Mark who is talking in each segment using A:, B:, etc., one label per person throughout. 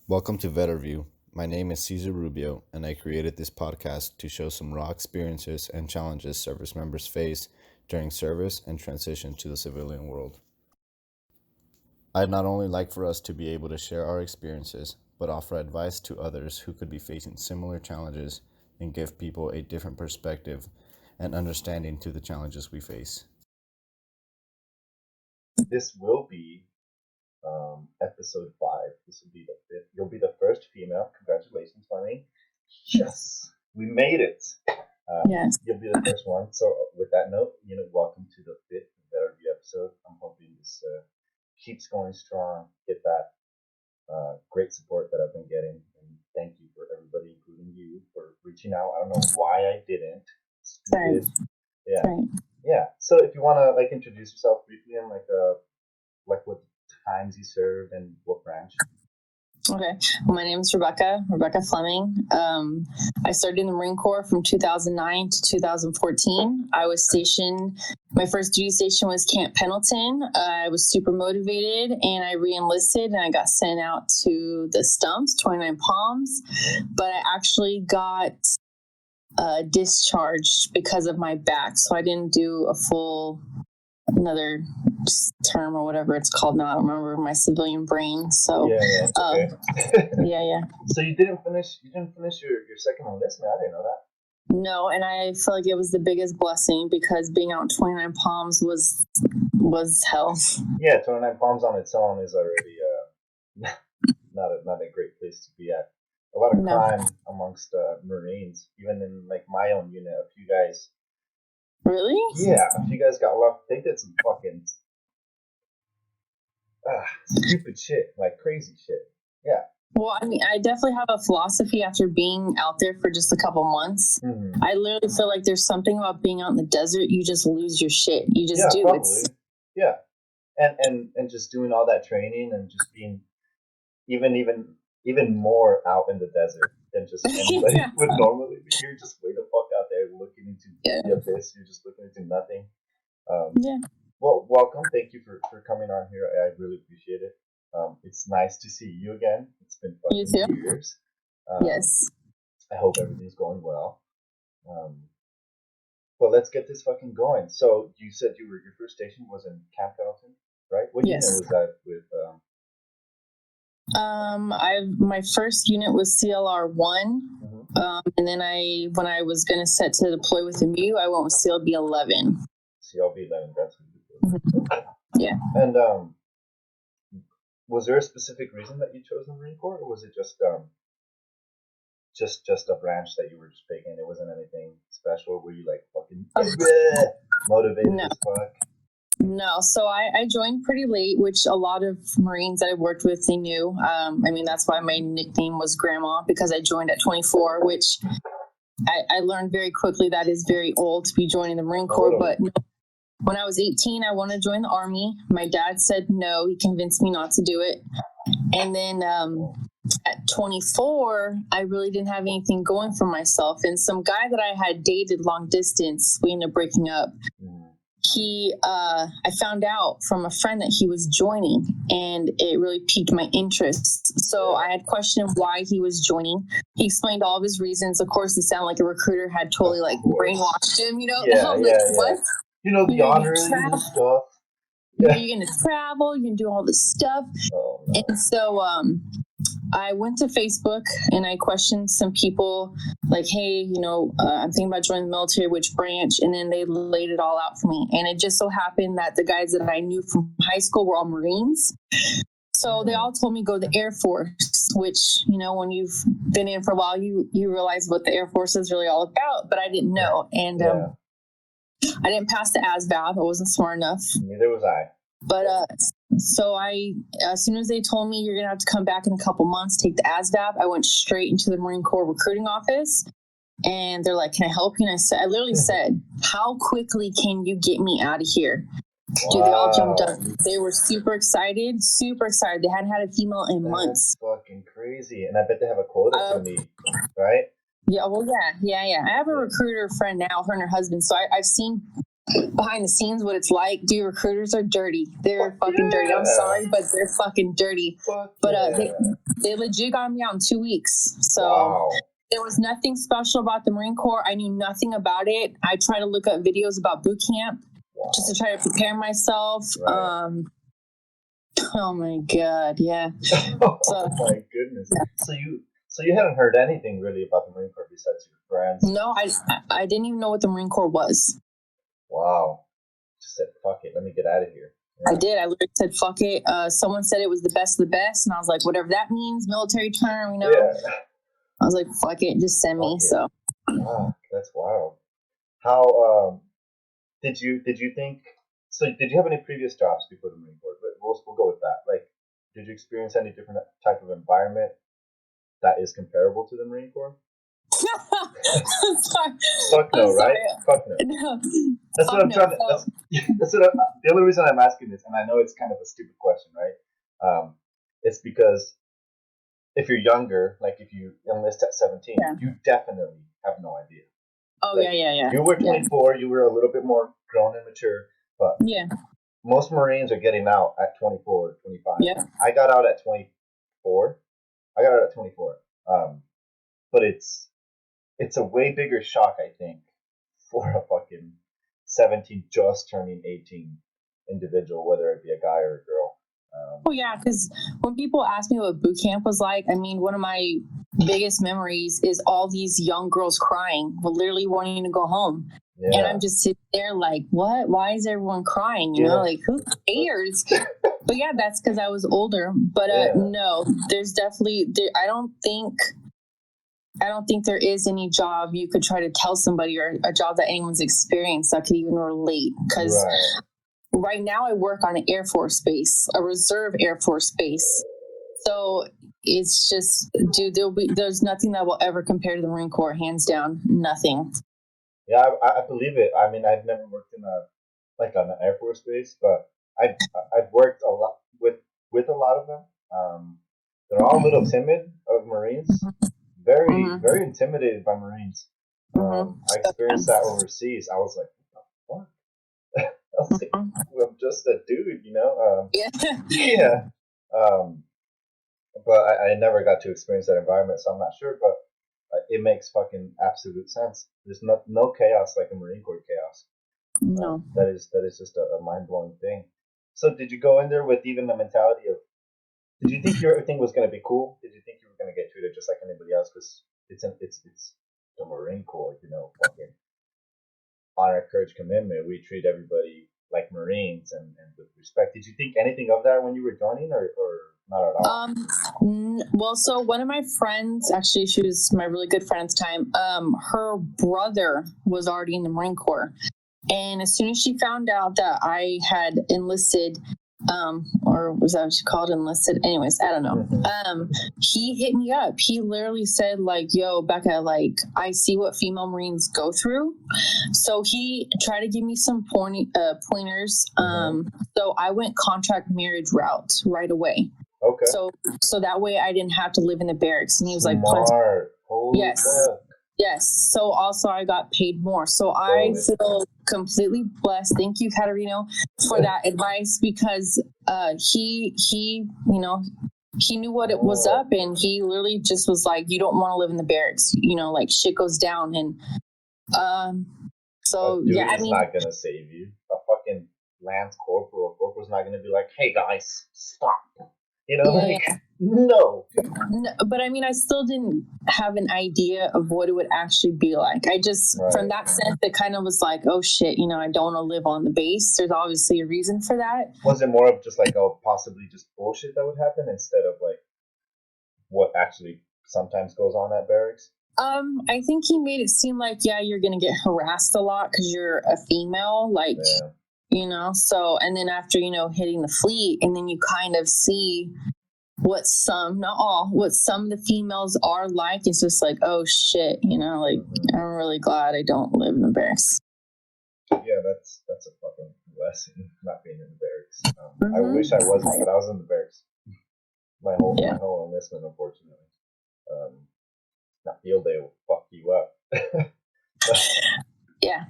A: Welcome to VetterView. My name is Cesar Rubio, and I created this podcast to show some raw experiences and challenges service members face during service and transition to the civilian world. I'd not only like for us to be able to share our experiences, but offer advice to others who could be facing similar challenges and give people a different perspective and understanding to the challenges we face.
B: This will be episode 5. This will be the 5th. You'll be the first female. Congratulations, Fleming. Yes, we made it.
C: Yes.
B: You'll be the first one. So, with that note, welcome to the 5th VetterView episode. I'm hoping this keeps going strong. Get that great support that I've been getting, and thank you for everybody, including you, for reaching out. I don't know why I didn't.
C: Sorry.
B: Yeah.
C: Sorry.
B: Yeah. So, if you want to introduce yourself briefly and what times you served and what branch.
C: Okay. Well, my name is Rebecca Fleming. I started in the Marine Corps from 2009 to 2014. I was stationed, my first duty station was Camp Pendleton. I was super motivated and I re-enlisted and I got sent out to the Stumps, 29 Palms, but I actually got discharged because of my back. So I didn't do a full another term or whatever it's called now. I don't remember my civilian brain. So
B: okay.
C: yeah.
B: So you didn't finish your second enlistment. I didn't know that.
C: No, and I feel like it was the biggest blessing because being out in 29 Palms was hell.
B: Yeah, 29 Palms on its own is already not a great place to be at. A lot of crime amongst Marines, even in my own unit. A few guys.
C: Really?
B: Yeah, a few guys got locked. They did some fucking stupid shit, like crazy shit. Yeah.
C: Well, I mean, I definitely have a philosophy after being out there for just a couple months.
B: Mm-hmm.
C: I literally feel like there's something about being out in the desert. You just lose your shit. You just do.
B: Probably. Yeah. And just doing all that training and just being even more out in the desert than just anybody would normally be. You're just way the fuck out there looking into the abyss. You're just looking into nothing. Well, welcome. Thank you for coming on here. I really appreciate it. It's nice to see you again. It's been fucking years.
C: Yes.
B: I hope everything's going well. But let's get this fucking going. So you said your first station was in Camp Pendleton, right? What unit was that with?
C: My first unit was CLR 1, and then when I was gonna set to deploy with the MU, I went with CLB 11.
B: CLB 11, that's what you
C: did. Yeah.
B: And was there a specific reason that you chose the Marine Corps, or was it just a branch that you were just picking? It wasn't anything special. Were you like fucking motivated as fuck?
C: No, so I joined pretty late, which a lot of Marines that I worked with, they knew. I mean, that's why my nickname was Grandma, because I joined at 24, which I learned very quickly that is very old to be joining the Marine Corps. But when I was 18, I wanted to join the Army. My dad said no. He convinced me not to do it. And then at 24, I really didn't have anything going for myself. And some guy that I had dated long distance, we ended up breaking up. I found out from a friend that he was joining, and it really piqued my interest. So I had questioned why he was joining. He explained all of his reasons. Of course, it sounded like a recruiter had totally brainwashed him, what?
B: The honor and stuff.
C: Yeah. You're going to travel, you're going to do all this stuff.
B: Oh, no.
C: And so I went to Facebook and I questioned some people like, hey, I'm thinking about joining the military, which branch? And then they laid it all out for me. And it just so happened that the guys that I knew from high school were all Marines. So they all told me go to the Air Force, which, when you've been in for a while, you realize what the Air Force is really all about. But I didn't know. And I didn't pass the ASVAB. I wasn't smart enough.
B: Neither was I.
C: But so as soon as they told me you're going to have to come back in a couple months, take the ASVAB, I went straight into the Marine Corps recruiting office. And they're like, can I help you? And I literally said, how quickly can you get me out of here? Dude, they all jumped up. They were super excited. They hadn't had a female in months.
B: That's fucking crazy. And I bet they have a quota to meet, right?
C: Yeah, well, yeah. I have a recruiter friend now, her and her husband. So I've seen behind the scenes what it's like. Dude, recruiters are dirty. They're fucking dirty. I'm sorry, but they're fucking dirty. But they legit got me out in 2 weeks. So there was nothing special about the Marine Corps. I knew nothing about it. I tried to look up videos about boot camp just to try to prepare myself. Right. Oh my God, yeah.
B: Oh my goodness. So you haven't heard anything really about the Marine Corps besides your friends?
C: No, I didn't even know what the Marine Corps was.
B: Wow. Just said, fuck it, let me get out of here. Yeah.
C: I did. I literally said, fuck it. Someone said it was the best of the best, and I was like, whatever that means, military term, you know. Yeah. I was like, fuck it, just send me. So.
B: Wow, that's wild. How did you think? So did you have any previous jobs before the Marine Corps? We'll go with that. Like, did you experience any different type of environment that is comparable to the Marine Corps?
C: Sorry.
B: Fuck no, right? Fuck no. That's what I'm trying to. That's what the only reason I'm asking this, and I know it's kind of a stupid question, right? It's because if you're younger, like if you enlist at 17, you definitely have no idea.
C: Oh, like, yeah.
B: You were 24, you were a little bit more grown and mature, but most Marines are getting out at 24, 25. Yeah. I got out at 24. But it's a way bigger shock, I think, for a fucking 17 just turning 18 individual, whether it be a guy or a girl.
C: Oh yeah, because when people ask me what boot camp was like, I mean, one of my biggest memories is all these young girls crying, literally wanting to go home. Yeah. And I'm just sitting there like, what? Why is everyone crying? You know, like, who cares? But yeah, that's because I was older. But no, there's definitely, I don't think there is any job you could try to tell somebody, or a job that anyone's experienced that could even relate. Because right now I work on an Air Force base, a reserve Air Force base. So it's just, dude, there's nothing that will ever compare to the Marine Corps, hands down, nothing.
B: Yeah, I believe it. I mean, I've never worked in on an Air Force base, but I've worked a lot with a lot of them. They're all a little timid of Marines. Very intimidated by Marines. I experienced that overseas. I was like, what the fuck? I was like, I'm just a dude, you know? Yeah. But I never got to experience that environment, so I'm not sure, but it makes fucking absolute sense. There's no chaos like a Marine Corps chaos.
C: No.
B: That is just a mind-blowing thing. So did you go in there with even the mentality of, did you think everything was going to be cool? Did you think you were going to get treated just like anybody else? Because it's the Marine Corps, you know, fucking honor, courage, commitment. We treat everybody like Marines and with respect. Did you think anything of that when you were joining, or not at all?
C: Well, so one of my friends, actually, she was my really good friend at the time. Her brother was already in the Marine Corps. And as soon as she found out that I had enlisted, or was that what she called enlisted? Anyways, I don't know. He hit me up. He literally said, like, yo, Becca, like, I see what female Marines go through. So he tried to give me some pointers. So I went contract marriage route right away.
B: Okay.
C: So that way I didn't have to live in the barracks. And he was
B: Smart.
C: like, yes. So also I got paid more. So I feel completely blessed. Thank you, Katerino, for that advice, because he you know, he knew what it was up, and he literally just was like, you don't want to live in the barracks, you know, like shit goes down. And so
B: dude,
C: I mean,
B: not gonna save you. A fucking Lance corporal's not gonna be like, hey guys, stop. You know, no.
C: But I mean, I still didn't have an idea of what it would actually be like. I just, from that sense, it kind of was like, oh shit, you know, I don't want to live on the base. There's obviously a reason for that.
B: Was it more of just like, possibly just bullshit that would happen instead of like what actually sometimes goes on at barracks?
C: I think he made it seem like, you're going to get harassed a lot because you're a female, like, you know, so, and then after, you know, hitting the fleet, and then you kind of see what some, not all, what some of the females are like. It's just like, oh shit, you know, like, I'm really glad I don't live in the barracks.
B: Yeah, that's a fucking lesson, not being in the barracks. I wish I wasn't, but I was in the barracks. My whole enlistment, unfortunately. That field day will fuck you up.
C: Yeah.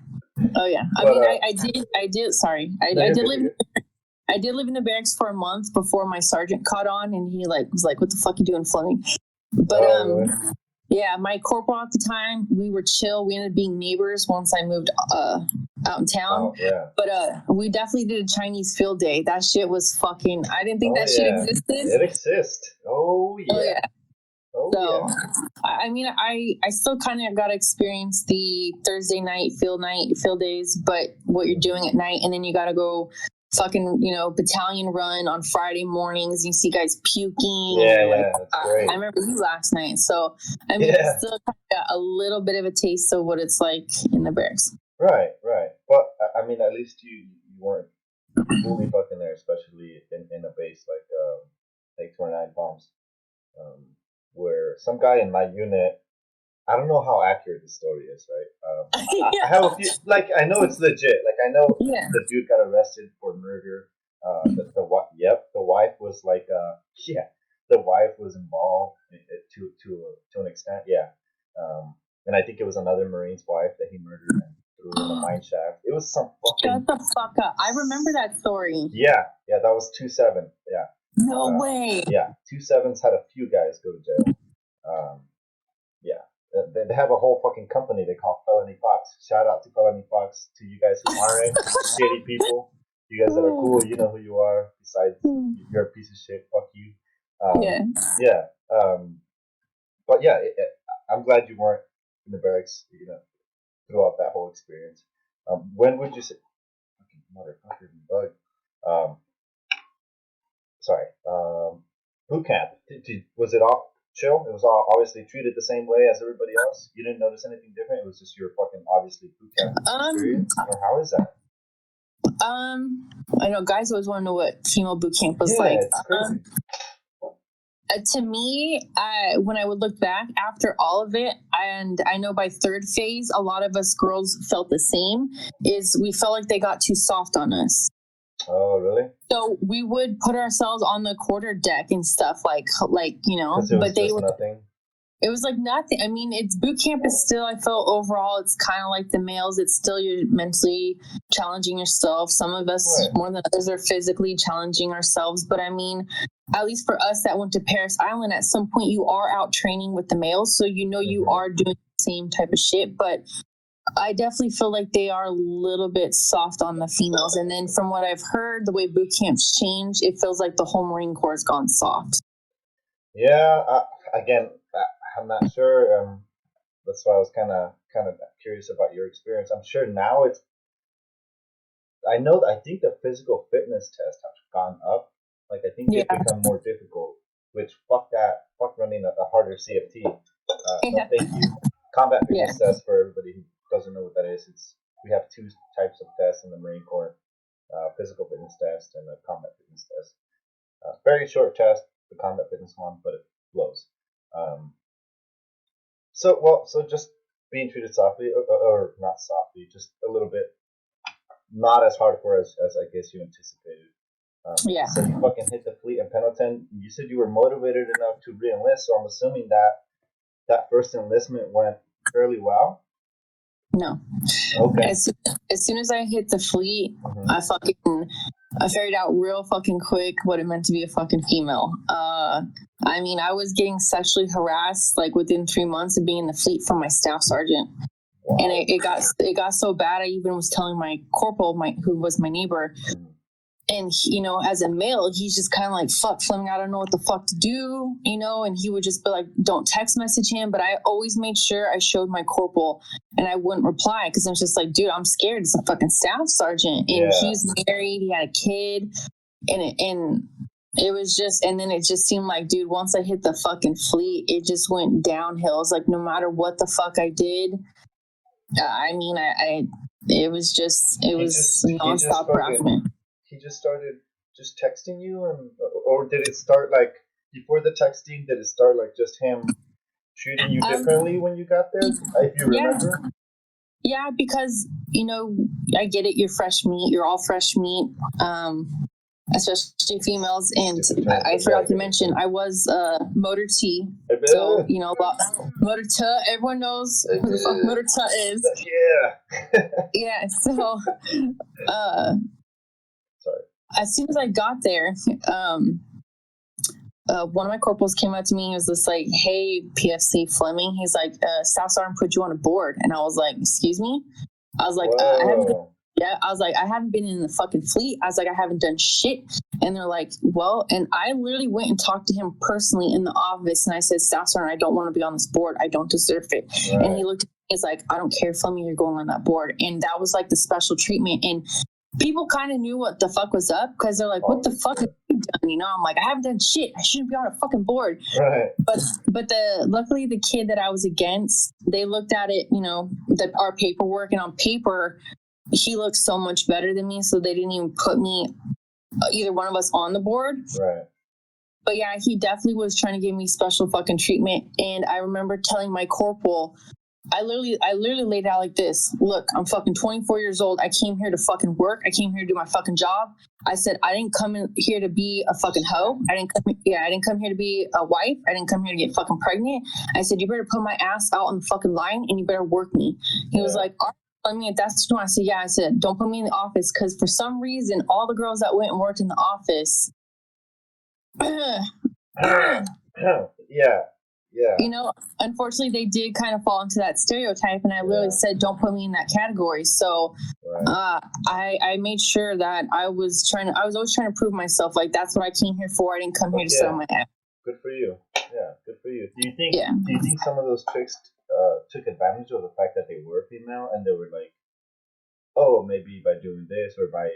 C: Oh yeah. I did. Sorry, I did live. I did live in the barracks for a month before my sergeant caught on, and he was like, "What the fuck you doing, Fleming?" But yeah, my corporal at the time, we were chill. We ended up being neighbors once I moved out in town.
B: Oh, yeah.
C: But we definitely did a Chinese field day. That shit was fucking. I didn't think that shit existed.
B: It exists. Oh yeah.
C: So, I mean, I still kind of got to experience the Thursday night field days, but what you're doing at night, and then you got to go fucking, battalion run on Friday mornings. You see guys puking.
B: Yeah, that's great.
C: I remember you last night. So, I mean, I still got a little bit of a taste of what it's like in the barracks.
B: Right. But, I mean, at least you weren't fully fucking there, especially in a base like 29 Palms. Where some guy in my unit, I don't know how accurate the story is, right? I have a few, I know it's legit. I know the dude got arrested for murder. The wife was the wife was involved to an extent, and I think it was another Marine's wife that he murdered and threw in the mine shaft. It was some fucking.
C: Shut the fuck up! I remember that story.
B: Yeah, that was 2-7. Yeah.
C: No way.
B: Yeah, 2-7's had a few guys go to jail. They have a whole fucking company they call Felony Fox. Shout out to Felony Fox, to you guys who aren't shitty people. You guys that are cool, you know who you are. Besides, you're a piece of shit. Fuck you. But yeah, I'm glad you weren't in the barracks, throughout that whole experience. When would you say? Fucking motherfucking bug. Sorry. Boot camp. Was it all chill? It was all obviously treated the same way as everybody else? You didn't notice anything different? It was just your fucking obviously boot camp experience? Or how is that?
C: I know guys always want to know what female boot camp was like.
B: It's crazy.
C: To me, when I would look back after all of it, and I know by third phase, a lot of us girls felt the same, is we felt like they got too soft on us.
B: Oh, really?
C: So we would put ourselves on the quarter deck and stuff but
B: nothing.
C: It was like nothing. I mean, it's boot camp is still, I felt overall, it's kind of like the males. It's still you're mentally challenging yourself. Some of us more than others are physically challenging ourselves. But I mean, at least for us that went to Paris Island, at some point you are out training with the males. So, you are doing the same type of shit. But I definitely feel like they are a little bit soft on the females. And then from what I've heard, the way boot camps change, it feels like the whole Marine Corps has gone soft.
B: Yeah, I'm not sure. That's why I was kind of curious about your experience. I'm sure now I think the physical fitness tests have gone up. I think they've become more difficult, which fuck running a harder CFT. No, thank you. Combat fitness test, for everybody who doesn't know what that is. We have two types of tests in the Marine Corps: physical fitness test and a combat fitness test. Very short test, the combat fitness one, but it blows. So just being treated softly, or not softly, just a little bit, not as hardcore as I guess you anticipated. So you fucking hit the fleet in Pendleton. You said you were motivated enough to re-enlist, so I'm assuming that first enlistment went fairly well.
C: No.
B: Okay.
C: As soon as I hit the fleet, I figured out real fucking quick what it meant to be a fucking female. I mean, I was getting sexually harassed within 3 months of being in the fleet from my staff sergeant. Wow. And it got so bad. I even was telling my corporal, who was my neighbor, and as a male, he's just kind of like, fuck, Fleming, I don't know what the fuck to do, and he would just be like, don't text message him. But I always made sure I showed my corporal, and I wouldn't reply because I'm just like, dude, I'm scared. It's a fucking staff sergeant, and he's married, he had a kid, and it was just, and then it just seemed like, dude, once I hit the fucking fleet, it just went downhill. It's like, no matter what the fuck I did, it was nonstop harassment.
B: He just started texting you, or did it start before the texting? Did it start just him treating you differently when you got there? If you remember.
C: Yeah, because I get it. You're fresh meat. You're all fresh meat. especially females. And I forgot to mention, I was Motor T. So, you know, Motor T, everyone knows who the fuck Motor T is.
B: Yeah.
C: Yeah, so
B: Sorry.
C: As soon as I got there, one of my corporals came up to me and was just like, "Hey, PFC Fleming," he's like, "Staff Sergeant put you on a board." And I was like, "Excuse me?" I was like, I haven't been in the fucking fleet. I was like, I haven't done shit. And they're like, well, and I literally went and talked to him personally in the office. And I said, Staff Sergeant, I don't want to be on this board. I don't deserve it. Right. And he looked at me, he's like, I don't care, Fleming, you're going on that board. And that was like the special treatment. And people kind of knew what the fuck was up because they're like, what the fuck have you done? You know, I'm like, I haven't done shit. I shouldn't be on a fucking board.
B: Right.
C: But luckily the kid that I was against, they looked at it, you know, our paperwork, and on paper, he looked so much better than me. So they didn't even put me, either one of us, on the board.
B: Right.
C: But yeah, he definitely was trying to give me special fucking treatment. And I remember telling my corporal, I literally laid out like this. Look, I'm fucking 24 years old. I came here to fucking work. I came here to do my fucking job. I said, I didn't come in here to be a fucking hoe. I didn't come here to be a wife. I didn't come here to get fucking pregnant. I said, you better put my ass out on the fucking line and you better work me. He was like, I mean, if that's true. I said, yeah. I said, don't put me in the office, because for some reason, all the girls that went and worked in the office,
B: yeah.
C: You know, unfortunately, they did kind of fall into that stereotype, and I literally said, don't put me in that category. So I made sure that I was always trying to prove myself. Like, that's what I came here for. I didn't come here to sit on my ass.
B: Good for you. Yeah, good for you. Do you think some of those chicks took advantage of the fact that they were female, and they were like, oh, maybe by doing this or by,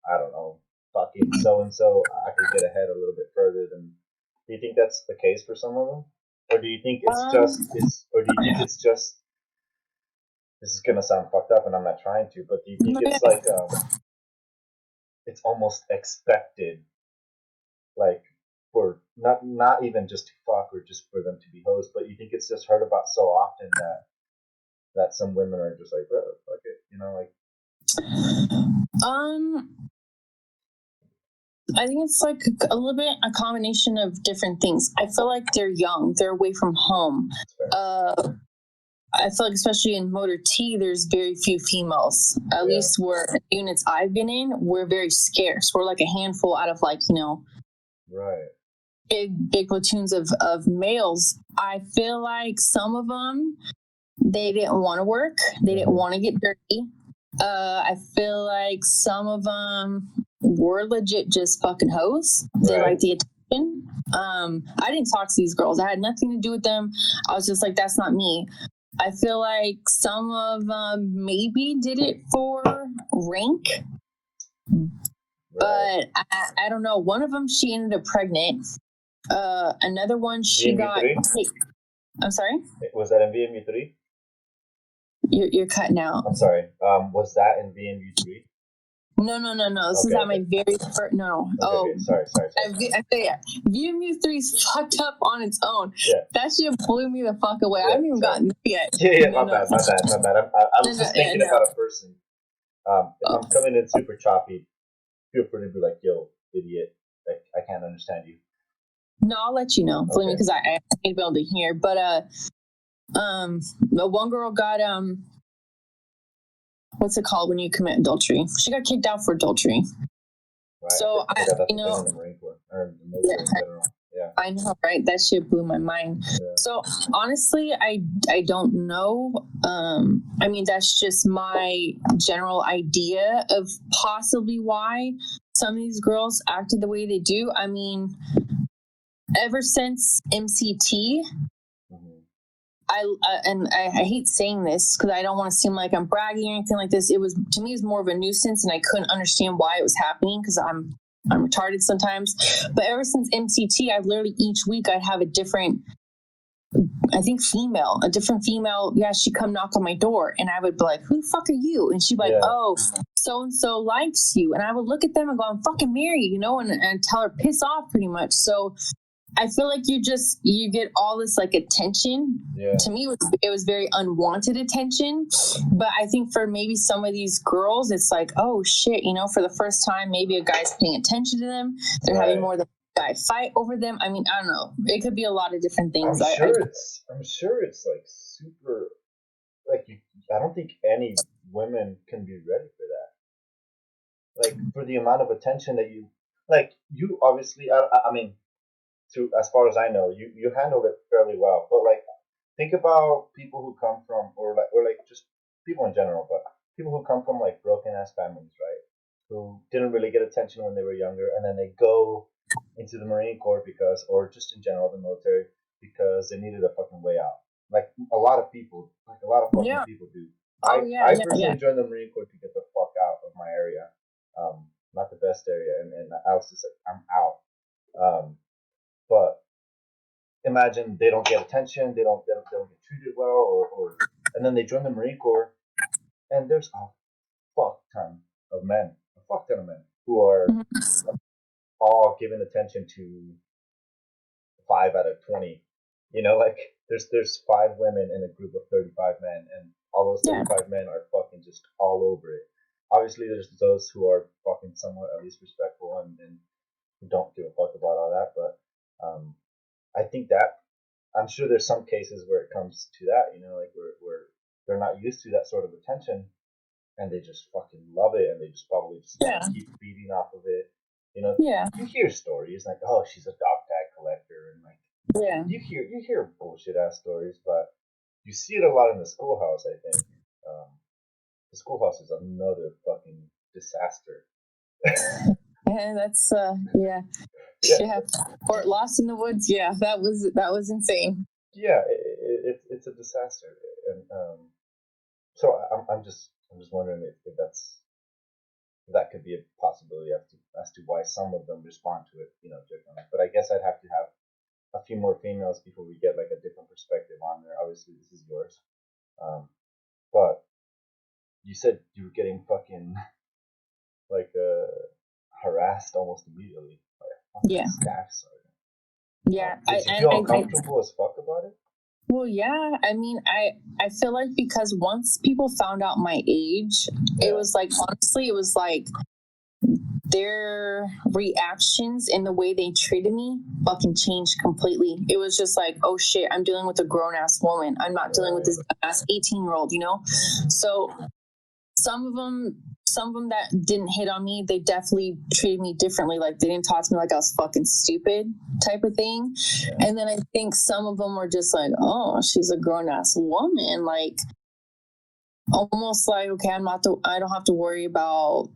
B: I don't know, fucking so-and-so, I could get ahead a little bit further than... Do you think that's the case for some of them? Or do you think it's just, this is going to sound fucked up and I'm not trying to, but do you think it's like, it's almost expected, like, for not even just to fuck or just for them to be hoes, but you think it's just heard about so often that some women are just like, oh, fuck it, you know, like...
C: I think it's like a little bit a combination of different things. I feel like they're young. They're away from home. I feel like especially in Motor T, there's very few females. At least where units I've been in, we're very scarce. We're like a handful out of like, you know, big platoons of males. I feel like some of them, they didn't want to work. They didn't want to get dirty. I feel like some of them were legit just fucking hoes. They like the attention. I didn't talk to these girls. I had nothing to do with them. I was just like, that's not me. I feel like some of them maybe did it for rank, but I don't know. One of them, she ended up pregnant. Another one, she got... I'm sorry?
B: Was that in VMU3?
C: You're cutting out.
B: I'm sorry. Was that in VMU3?
C: No. This is at my very first. No.
B: Okay, sorry.
C: I say VMU3 is fucked up on its own.
B: Yeah.
C: That shit blew me the fuck away. I haven't even gotten there yet.
B: Yeah. My bad. I was just thinking about a person. If I'm coming in super choppy, feel free to be like, "Yo, idiot! Like, I can't understand you."
C: No, I'll let you know, believe me, because I need to be able to hear. But the one girl got what's it called when you commit adultery? She got kicked out for adultery.
B: Right.
C: So I know, right? That shit blew my mind. Yeah. So honestly, I don't know. I mean, that's just my general idea of possibly why some of these girls acted the way they do. I mean, ever since MCT, I hate saying this because I don't want to seem like I'm bragging or anything like this. It was, to me, it's more of a nuisance, and I couldn't understand why it was happening because I'm retarded sometimes. But ever since MCT, I've literally each week I'd have a different, I think a different female. Yeah, she'd come knock on my door, and I would be like, "Who the fuck are you?" And she'd be like, "Oh, so and so likes you." And I would look at them and go, "I'm fucking married," you know, and tell her piss off pretty much. So I feel like you get all this like attention.
B: Yeah.
C: To me, it was very unwanted attention. But I think for maybe some of these girls, it's like, oh shit, for the first time, maybe a guy's paying attention to them. They're having more than a guy fight over them. I mean, I don't know. It could be a lot of different things.
B: I'm sure it's like super. Like I don't think any women can be ready for that. Like for the amount of attention that you obviously. I mean. As far as I know, you handled it fairly well. But like, think about people who come from, or like just people in general, but people who come from like broken ass families, right? Who didn't really get attention when they were younger, and then they go into the Marine Corps or just in general the military because they needed a fucking way out. Like a lot of people, people do. I personally joined the Marine Corps to get the fuck out of my area. Not the best area, and I was just like, I'm out. But imagine they don't get attention, they don't get treated well, and then they join the Marine Corps, and there's a fuck ton of men who are all giving attention to 5 out of 20. Like there's 5 women in a group of 35 men, and all those 35 men are fucking just all over it. Obviously, there's those who are fucking somewhat at least respectful and who don't give a fuck about all that, but I think that I'm sure there's some cases where it comes to that, like where they're not used to that sort of attention, and they just fucking love it, and they just probably just keep feeding off of it. You hear stories like, oh, she's a dog tag collector, and like you hear bullshit ass stories, but you see it a lot in the schoolhouse. I think the schoolhouse is another fucking disaster.
C: Yeah, that's or Lost in the Woods. Yeah, that was insane.
B: Yeah, it's a disaster, and so I'm just wondering if that could be a possibility as to why some of them respond to it, differently. But I guess I'd have to have a few more females before we get like a different perspective on there. Obviously, this is yours, but you said you were getting fucking like harassed almost immediately by a staff sergeant.
C: Yeah,
B: did you feel uncomfortable as fuck about it?
C: Well, yeah. I mean, I feel like because once people found out my age, it was like, honestly, it was like their reactions and the way they treated me fucking changed completely. It was just like, oh shit, I'm dealing with a grown ass woman. I'm not dealing with this ass 18-year-old, So some of them that didn't hit on me, they definitely treated me differently. Like they didn't talk to me like I was fucking stupid type of thing. And then I think some of them were just like, oh, she's a grown ass woman. Like almost like, okay, I don't have to worry about,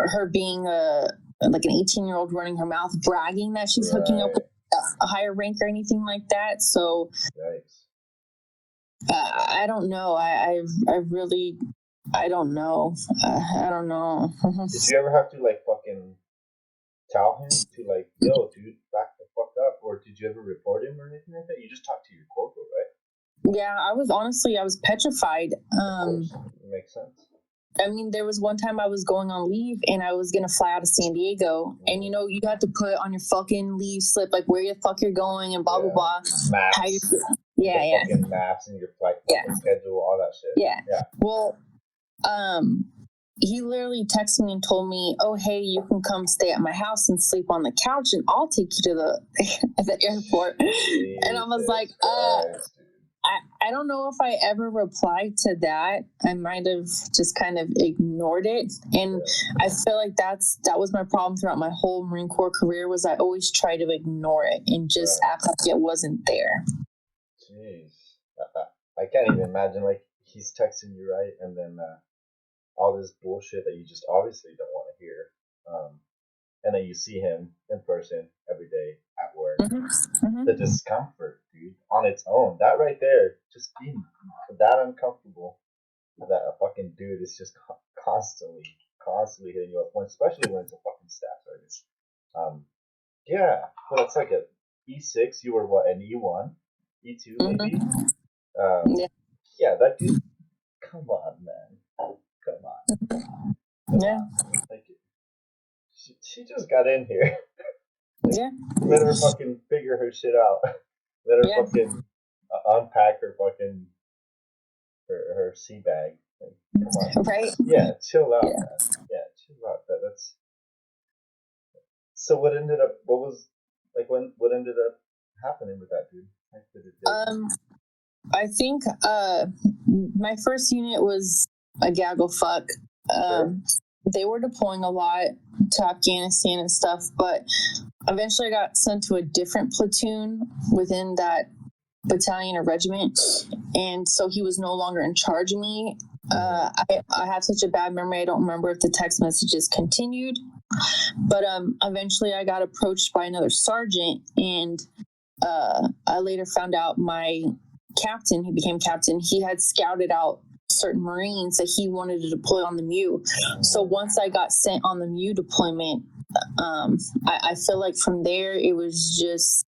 C: her being like an 18-year-old running her mouth, bragging that she's hooking up with a higher rank or anything like that. So I don't know. I really, I don't know. I don't know.
B: Did you ever have to like fucking tell him to like, yo, dude, back the fuck up? Or did you ever report him or anything like that? You just talked to your corporal, right?
C: Yeah, I was petrified.
B: It makes sense.
C: I mean, there was one time I was going on leave and I was going to fly out of San Diego. And, you had to put on your fucking leave slip, like where the fuck you're going and blah, blah, blah.
B: Maps. Fucking maps and your flight schedule, all that shit.
C: Yeah. Well, he literally texted me and told me, oh, hey, you can come stay at my house and sleep on the couch and I'll take you to the airport. Jesus and I was like, Christ, I don't know if I ever replied to that. I might have just kind of ignored it. And I feel like that was my problem throughout my whole Marine Corps career was I always tried to ignore it and just act like it wasn't there.
B: Jeez. I can't even imagine, like, he's texting you, right? And then all this bullshit that you just obviously don't want to hear. And then you see him in person every day at work. The discomfort, dude, on its own. That right there, just being that uncomfortable that a fucking dude is just constantly hitting you up, especially when it's a fucking staff sergeant. Yeah, well, it's like a E6. You were what, an E1, E2 maybe? Yeah, that dude. Come on, man. Come on.
C: Yeah.
B: Like, she just got in here.
C: Yeah.
B: Let her fucking figure her shit out. Let her fucking unpack her fucking her sea bag. Like, come on.
C: Right?
B: Yeah, chill out, man. Yeah, chill out. That's. So what ended up? What was like when? What ended up happening with that dude? Like, did it
C: I think my first unit was a gaggle fuck. They were deploying a lot to Afghanistan and stuff, but eventually I got sent to a different platoon within that battalion or regiment, and so he was no longer in charge of me. I have such a bad memory, I don't remember if the text messages continued, but eventually I got approached by another sergeant, and I later found out my captain, who became captain, he had scouted out certain Marines that he wanted to deploy on the MEU. So once I got sent on the MEU deployment, I feel like from there it was just,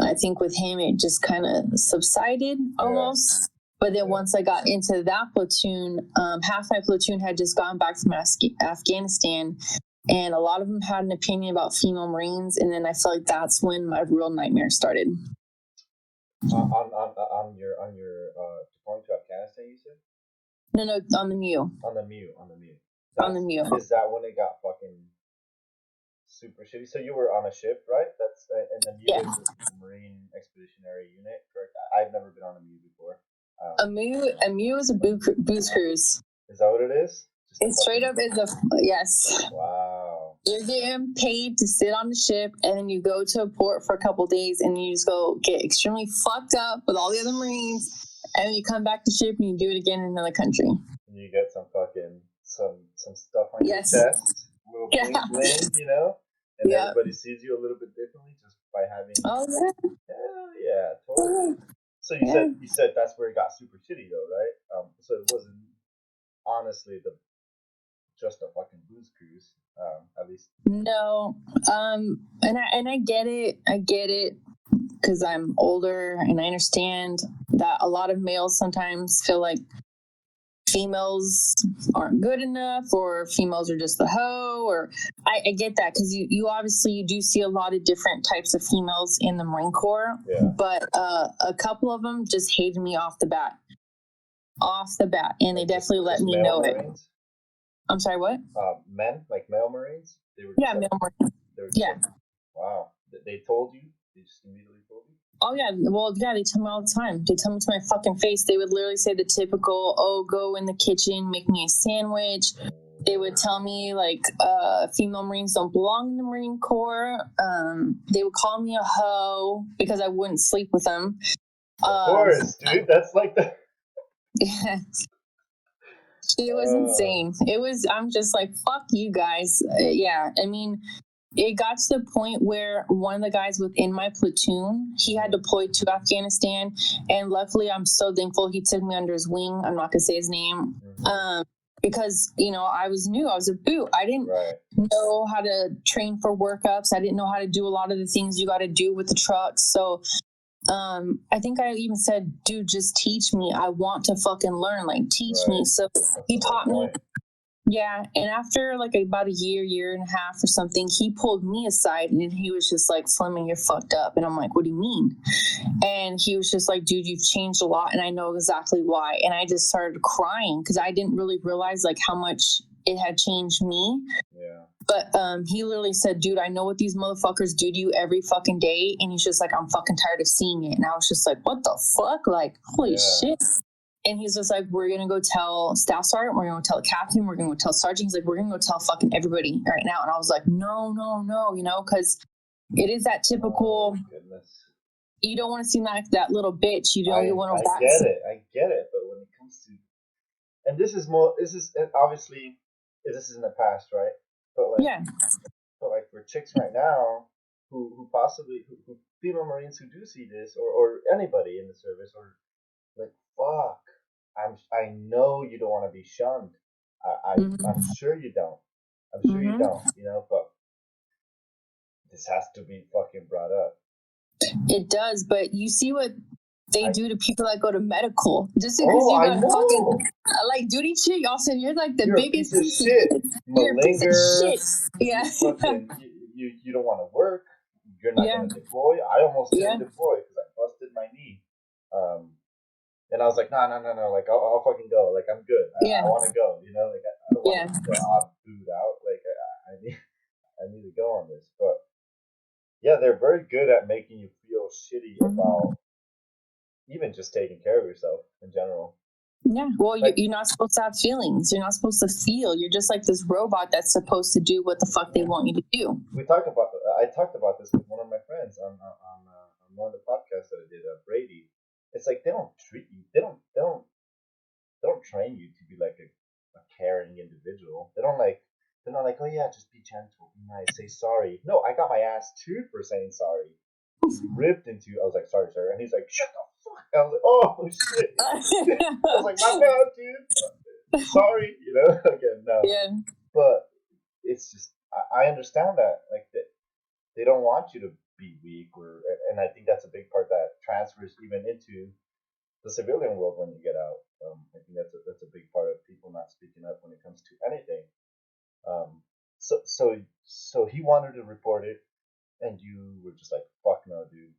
C: I think with him it just kind of subsided almost. But then once I got into that platoon, half my platoon had just gotten back from Afghanistan, and a lot of them had an opinion about female Marines, and then I feel like that's when my real nightmare started.
B: On your deployment to Afghanistan, you said?
C: No, on the MEU.
B: On the MEU.
C: On the MEU.
B: Is that when it got fucking super shitty? So you were on a ship, right? That's and the MEU is a Marine Expeditionary Unit, correct? I've never been on a MEU before.
C: A MEU is a booze cruise.
B: Is that what it is?
C: It straight up is yes.
B: Wow.
C: You're getting paid to sit on the ship, and then you go to a port for a couple of days, and you just go get extremely fucked up with all the other Marines, and then you come back to ship and you do it again in another country. And
B: you get some fucking some stuff on your chest, a little bling bling, you know, and everybody sees you a little bit differently just by having.
C: Oh yeah.
B: Hell yeah, totally. So you said that's where it got super shitty though, right? So it wasn't honestly just a fucking booze cruise, at least.
C: No, and I get it, because I'm older and I understand that a lot of males sometimes feel like females aren't good enough, or females are just the hoe, or I get that, because you obviously you do see a lot of different types of females in the Marine Corps, but a couple of them just hated me off the bat, and they definitely let me know
B: Marines?
C: it. I'm sorry, what?
B: Men, like male Marines? They were
C: male Marines.
B: Wow. They told you? They just immediately told you?
C: Oh, yeah. Well, yeah, they tell me all the time. They tell me to my fucking face. They would literally say the typical, go in the kitchen, make me a sandwich. They would tell me, like, female Marines don't belong in the Marine Corps. They would call me a hoe because I wouldn't sleep with them.
B: Of course, dude. That's like the...
C: Yeah. It was insane. I'm just like, fuck you guys. Yeah, I mean, it got to the point where one of the guys within my platoon, he had deployed to Afghanistan, and luckily I'm so thankful he took me under his wing. I'm not gonna say his name, because I was new. I was a boot. I didn't know how to train for workups. I didn't know how to do a lot of the things you got to do with the trucks. So I think I even said, dude, just teach me. I want to fucking learn. Like, teach me. So he taught me. Yeah. And after like about a year and a half or something, he pulled me aside and he was just like, Fleming, you're fucked up. And I'm like, what do you mean? And he was just like, dude, you've changed a lot. And I know exactly why. And I just started crying because I didn't really realize like how much it had changed me. Yeah. But he literally said, dude, I know what these motherfuckers do to you every fucking day. And he's just like, I'm fucking tired of seeing it. And I was just like, what the fuck? Like, holy shit. And he's just like, we're going to go tell staff sergeant. We're going to tell the captain. We're going to go tell sergeant. He's like, we're going to go tell fucking everybody right now. And I was like, no, because it is that typical, you don't want to seem like that little bitch. You don't want to.
B: I get it. But when it comes to, and this is obviously, this is in the past, right? But like for chicks right now who possibly who female Marines who do see this or anybody in the service or like fuck, I know you don't want to be shunned. I'm sure you don't. I'm sure you don't. But this has to be fucking brought up.
C: It does, but you see what they do to people that go to medical. Just because you got fucking like duty shit, y'all said you're like the biggest
B: piece of shit.
C: You're a piece of shit. Yeah.
B: You don't want to work. you're not going to deploy. I almost didn't deploy because I busted my knee. And I was like, no, like, I'll fucking go. Like, I'm good. I want to go, you know? Like, I don't want to feel odd food out. Like, I need to go on this. But, yeah, they're very good at making you feel shitty about even just taking care of yourself in general.
C: Yeah, well, like, you're not supposed to have feelings. You're not supposed to feel. You're just like this robot that's supposed to do what the fuck they want you to do.
B: I talked about this with one of my friends on one of the podcasts that I did, Brady. It's like they don't treat you. They don't train you to be like a caring individual. They're not like, oh yeah, just be gentle, be nice, say sorry. No, I got my ass chewed for saying sorry. Ripped into. I was like, sorry, sir, and he's like, shut the fuck. I was like, oh shit. I was like, my bad, dude. Sorry, you know. Again, no. Yeah. But it's just, I understand that, like, that they don't want you to be weak, and I think that's a big part that transfers even into the civilian world when you get out. I think that's a big part of people not speaking up when it comes to anything. So he wanted to report it, and you were just like, fuck no, dude.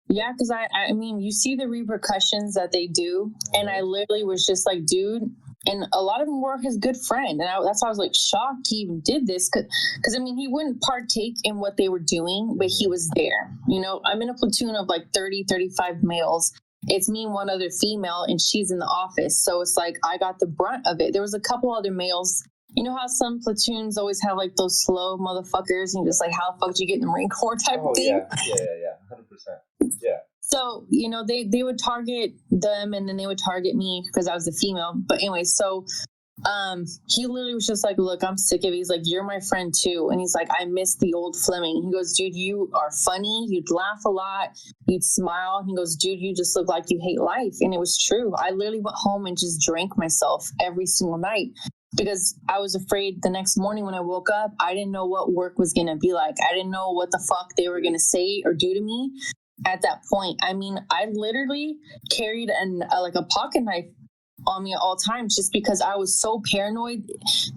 C: Yeah, because I mean, you see the repercussions that they do, and I literally was just like, dude. And a lot of them were his good friend, and that's why I was like shocked he even did this, because I mean, he wouldn't partake in what they were doing, but he was there. You know, I'm in a platoon of like 35 males. It's me and one other female, and she's in the office, so it's like I got the brunt of it. There was a couple other males. You know how some platoons always have like those slow motherfuckers, and you're just like, how the fuck did you get in the Marine Corps type of thing?
B: Yeah, 100%. Yeah.
C: So, you know, they would target them, and then they would target me because I was the female. But anyway, so he literally was just like, look, I'm sick of it. He's like, you're my friend too. And he's like, I miss the old Fleming. He goes, dude, you are funny. You'd laugh a lot. You'd smile. He goes, dude, you just look like you hate life. And it was true. I literally went home and just drank myself every single night because I was afraid the next morning when I woke up, I didn't know what work was going to be like. I didn't know what the fuck they were going to say or do to me. At that point, I mean, I literally carried a pocket knife on me at all times just because I was so paranoid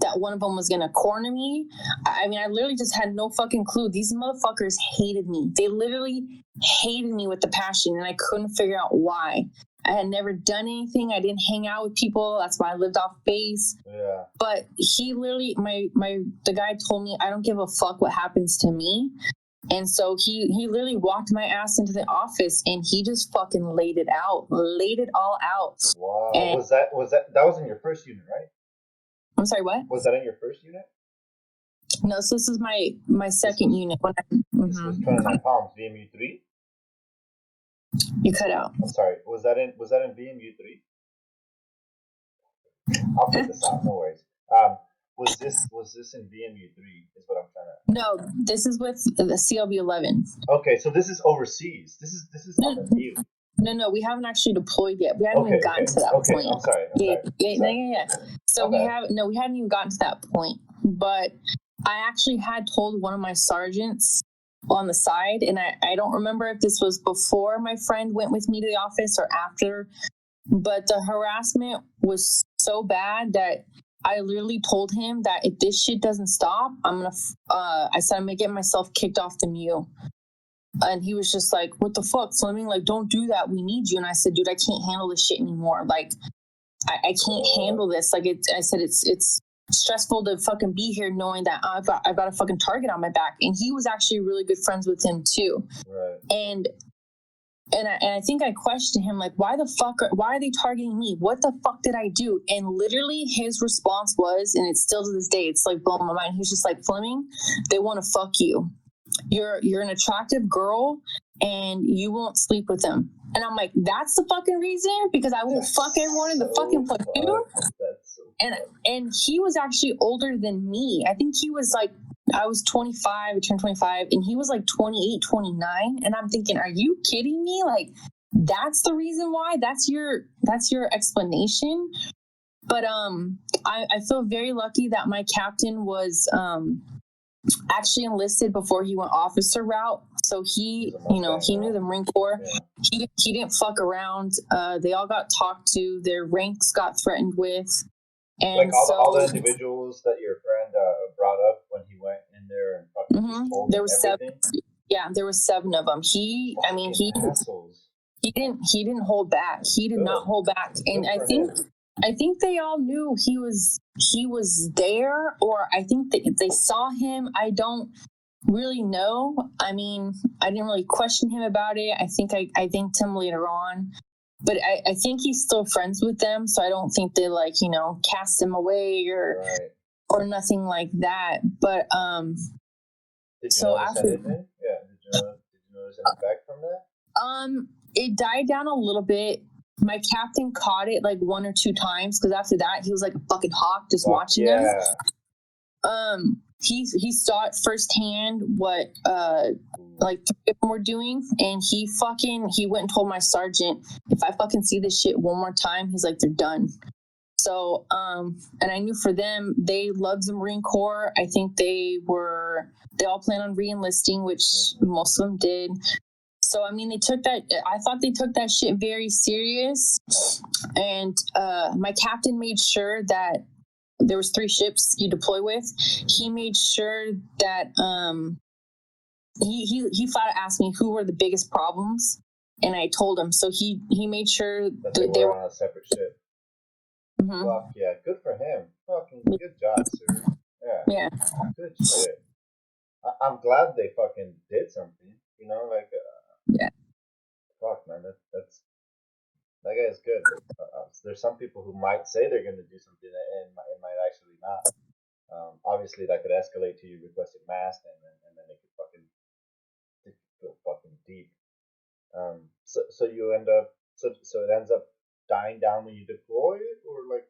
C: that one of them was going to corner me. I mean, I literally just had no fucking clue. These motherfuckers hated me. They literally hated me with the passion, and I couldn't figure out why. I had never done anything. I didn't hang out with people. That's why I lived off base. Yeah. But he literally, the guy told me, I don't give a fuck what happens to me. And so he literally walked my ass into the office, and he just fucking laid it all out.
B: Wow. And that was in your first unit, right?
C: I'm sorry, what?
B: Was that in your first unit?
C: No, so this is my second unit.
B: This was 29 pounds, VMU 3?
C: You cut out.
B: I'm sorry. Was that in VMU 3? I'll put this out, no worries. Was this in VMU 3 is what I'm trying to...
C: No, this is with the CLB 11.
B: Okay, so this is overseas. This is on the new.
C: No, we haven't actually deployed yet. We haven't even gotten to that point.
B: I'm sorry.
C: Yeah. So we hadn't even gotten to that point. But I actually had told one of my sergeants on the side, and I don't remember if this was before my friend went with me to the office or after, but the harassment was so bad that I literally told him that if this shit doesn't stop, I said, I'm gonna get myself kicked off the MU. And he was just like, what the fuck, Fleming? Like, don't do that. We need you. And I said, dude, I can't handle this shit anymore. Like, I can't handle this. Like, I said, it's stressful to fucking be here knowing that I've got a fucking target on my back. And he was actually really good friends with him too. Right. And I think I questioned him, like, why are they targeting me? What the fuck did I do? And literally his response was, and it's still to this day, it's like blowing my mind. He's just like, Fleming, they want to fuck you. You're an attractive girl and you won't sleep with them. And I'm like, that's the fucking reason? Because I won't fuck everyone in the fucking platoon? And he was actually older than me. I think he was like, I was 25, I turned 25, and he was like 28, 29. And I'm thinking, are you kidding me? Like, that's the reason why? That's your explanation? But I feel very lucky that my captain was actually enlisted before he went officer route. So he knew the Marine Corps. He didn't fuck around. They all got talked to. Their ranks got threatened with. And
B: like all the individuals that your friend brought up when he went in there and fucking told
C: there was
B: everything?
C: Yeah, there was 7 of them. He didn't hold back. He did not hold back. And I think they all knew he was there, or I think they saw him. I don't really know. I mean, I didn't really question him about it. I think I thanked him later on. But I think he's still friends with them, so I don't think they cast him away or nothing like that. But
B: did you
C: so
B: notice
C: after
B: anything? Yeah, did you notice an effect from that?
C: It died down a little bit. My captain caught it like 1 or 2 times, because after that he was like a fucking hawk just watching them. He saw it firsthand what like 3 of them were doing, and he went and told my sergeant, if I fucking see this shit one more time, he's like, they're done. So and I knew for them, they loved the Marine Corps. I think they all planned on re-enlisting, which most of them did. So I mean, I thought they took that shit very serious. And my captain made sure that there was 3 ships you deploy with. He made sure that he flat out asked me who were the biggest problems, and I told him. So he made sure
B: that they were on a separate ship.
C: Mm-hmm.
B: Fuck yeah, good for him. Fucking good job, sir. Yeah. Good shit. I'm glad they fucking did something. Fuck, man, that's that guy is good. There's some people who might say they're going to do something and it might actually not. Obviously, that could escalate to you requesting mass, and then it could go fucking deep. So you end up so it ends up dying down when you deploy it, or like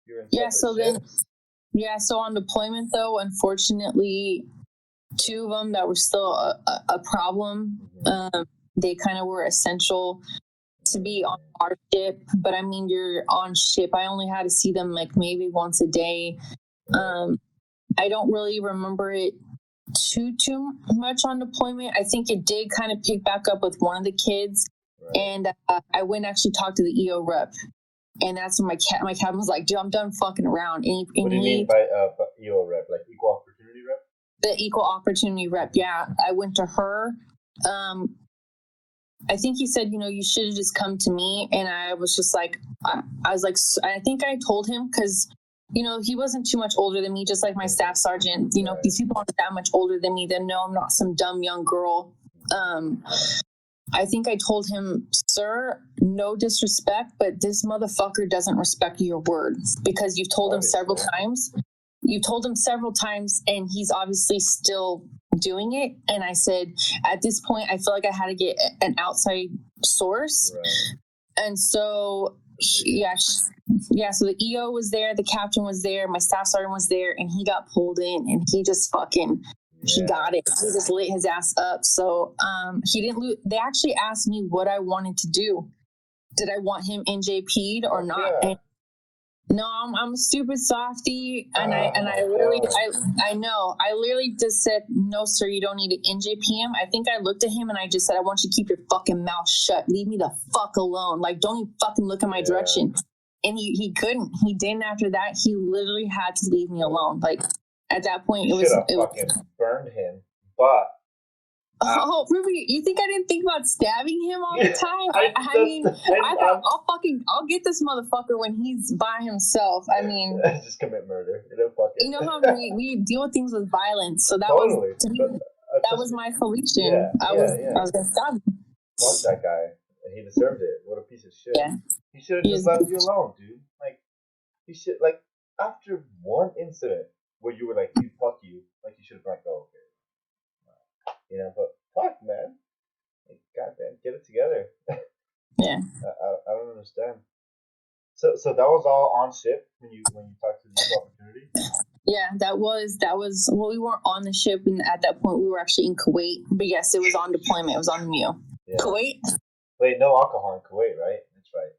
B: you're in separate ships?
C: So on deployment though, unfortunately, 2 of them that were still a problem. Mm-hmm. They kind of were essential to be on our ship, but I mean, you're on ship. I only had to see them like maybe once a day. I don't really remember it too much on deployment. I think it did kind of pick back up with one of the kids, and I went and actually talked to the EO rep, and that's when my captain was like, dude, I'm done fucking around. And
B: what do you mean by EO rep? Like equal opportunity rep?
C: The equal opportunity rep, yeah. I went to her. I think he said, you should have just come to me. And I was just like, I think I told him, because, he wasn't too much older than me, just like my staff sergeant. These people aren't that much older than me. They know I'm not some dumb young girl. I think I told him, sir, no disrespect, but this motherfucker doesn't respect your word, because you've told him several times. You told him several times, and he's obviously still doing it. And I said, at this point, I feel like I had to get an outside source. Right. And so, so the EO was there, the captain was there, my staff sergeant was there, and he got pulled in, and he just fucking, he got it. He just lit his ass up. So he didn't lose. They actually asked me what I wanted to do. Did I want him NJP'd or not?
B: Yeah.
C: And no, I'm a stupid softy, and I know. I literally just said, no, sir, you don't need to NJP him. I think I looked at him and I just said, I want you to keep your fucking mouth shut. Leave me the fuck alone. Like, don't even fucking look in my direction. And he couldn't. He didn't. After that, he literally had to leave me alone. Like, at that point, it was
B: fucking burned him, but.
C: Oh, Ruby, you think I didn't think about stabbing him all the time? I thought I'll get this motherfucker when he's by himself. I mean,
B: just commit murder.
C: You know how we deal with things with violence, so that was to me, that was my solution. I was gonna stab him.
B: Fuck that guy. He deserved it. What a piece of shit.
C: Yeah.
B: He should have just left you alone, dude. Like, he should, like, after one incident where you were like, dude, fuck you, like, you should have been like, oh, okay. But fuck, man. Like, goddamn, get it together.
C: Yeah.
B: I don't understand. So that was all on ship when you talked to the opportunity?
C: Yeah, that was well, we weren't on the ship, and at that point we were actually in Kuwait. But yes, it was on deployment. It was on MEU. Yeah. Kuwait?
B: Wait, no alcohol in Kuwait, right? That's right.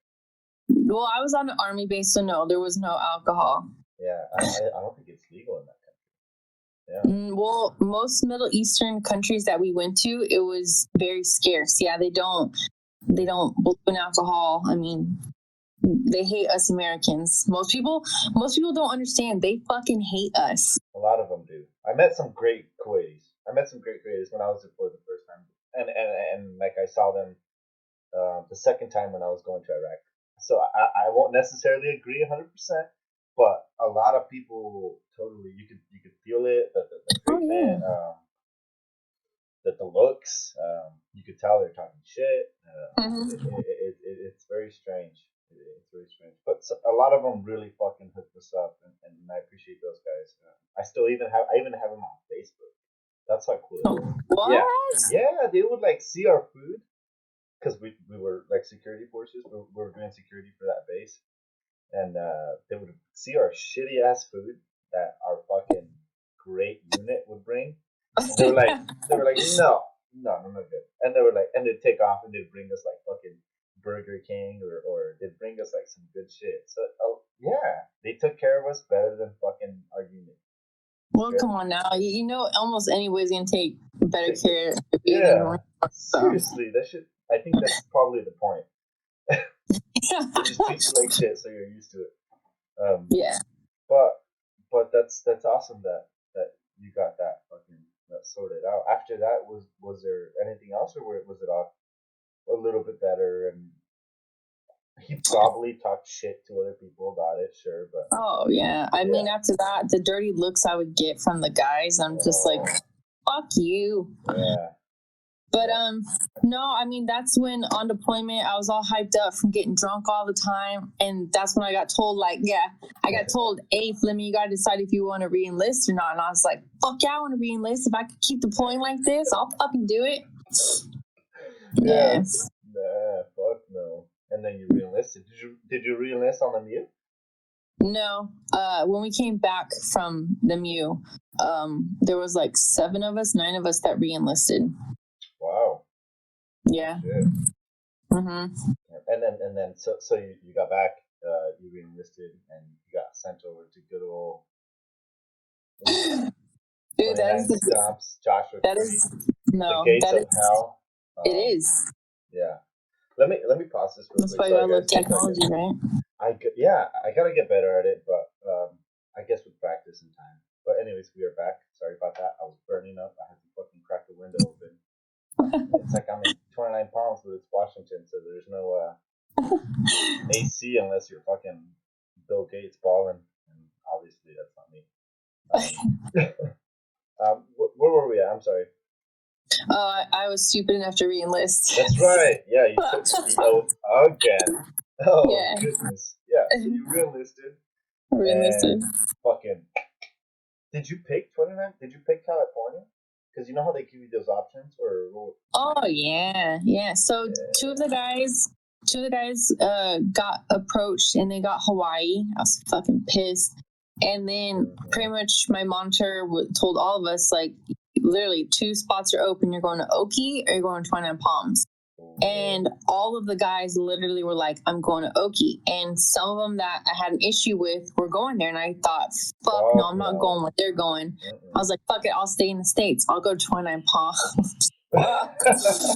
C: Well, I was on the army base, so no, there was no alcohol.
B: Yeah, I don't think it's legal in that country. Yeah.
C: Well, most Middle Eastern countries that we went to, it was very scarce. Yeah, they don't believe in alcohol. I mean, they hate us Americans. Most people don't understand. They fucking hate us.
B: A lot of them do. I met some great Kuwaitis when I was deployed the and like I saw them the second time when I was going to Iraq. So I won't necessarily agree 100%, but a lot of people totally you could feel it, the treatment, that the looks, you could tell they're talking shit. It's very strange. It's very strange, but a lot of them really fucking hooked us up, and I appreciate those guys. I even have them on Facebook. That's how cool it is.
C: What?
B: Yeah, they would like see our food because we were like security forces. We were doing security for that base, and they would see our shitty ass food that our fucking great unit would bring. And they were like, no, I'm not good. And they were like, and they'd take off and they'd bring us like fucking Burger King or they'd bring us like some good shit. So yeah, they took care of us better than fucking our unit.
C: Well, come on now. You know, almost anybody's gonna take better care of you.
B: Yeah, seriously, that shit. I think that's probably the point. They just treat you like shit, so you're used to it.
C: Yeah.
B: But that's awesome that you got that fucking sorted out. After that, was there anything else, or was it all a little bit better? And he probably talked shit to other people about it, sure, but
C: oh yeah. I mean, after that, the dirty looks I would get from the guys, I'm just like, fuck you.
B: Yeah.
C: But no, I mean, that's when on deployment I was all hyped up from getting drunk all the time, and that's when I got told, I got told, hey Fleming, you gotta decide if you want to re-enlist or not. And I was like, fuck yeah, I want to re-enlist. If I could keep deploying like this, I'll fucking do it.
B: Yeah. Nah, fuck no. And then you re-enlisted. Did you re-enlist on the MU?
C: No. When we came back from the MU, there was like 9 of us that re-enlisted.
B: Wow.
C: Yeah.
B: And then so you got back, you re-enlisted, and you got sent over to good old
C: dude, that is the
B: stops, Joshua.
C: That is
B: the gates of hell.
C: It is.
B: Yeah. Let me pause this real quick.
C: That's why I love technology, right?
B: I gotta get better at it, but I guess with practice and time. But anyways, we are back. Sorry about that. I was burning up. I had to fucking crack the window open. It's like I'm in 29 Palms, but it's Washington, so there's no AC unless you're fucking Bill Gates balling, and obviously that's not me. Where were we at? I'm sorry.
C: I was stupid enough to re-enlist.
B: That's right. Yeah, you took the oath again. Oh, yeah. Goodness. Yeah, so you re-enlisted.
C: Re-enlisted.
B: Fucking. Did you pick 29? Did you pick California? Because you know how they give you those options?
C: Oh, yeah. So two of the guys got approached and they got Hawaii. I was fucking pissed. And then pretty much my monitor told all of us, like, literally 2 spots are open. You're going to Okie or you're going to 29 Palms. And all of the guys literally were like, I'm going to Okie. And some of them that I had an issue with were going there. And I thought, no, I'm not going where they're going. I was like, fuck it, I'll stay in the States. I'll go to 29 Palms.
B: As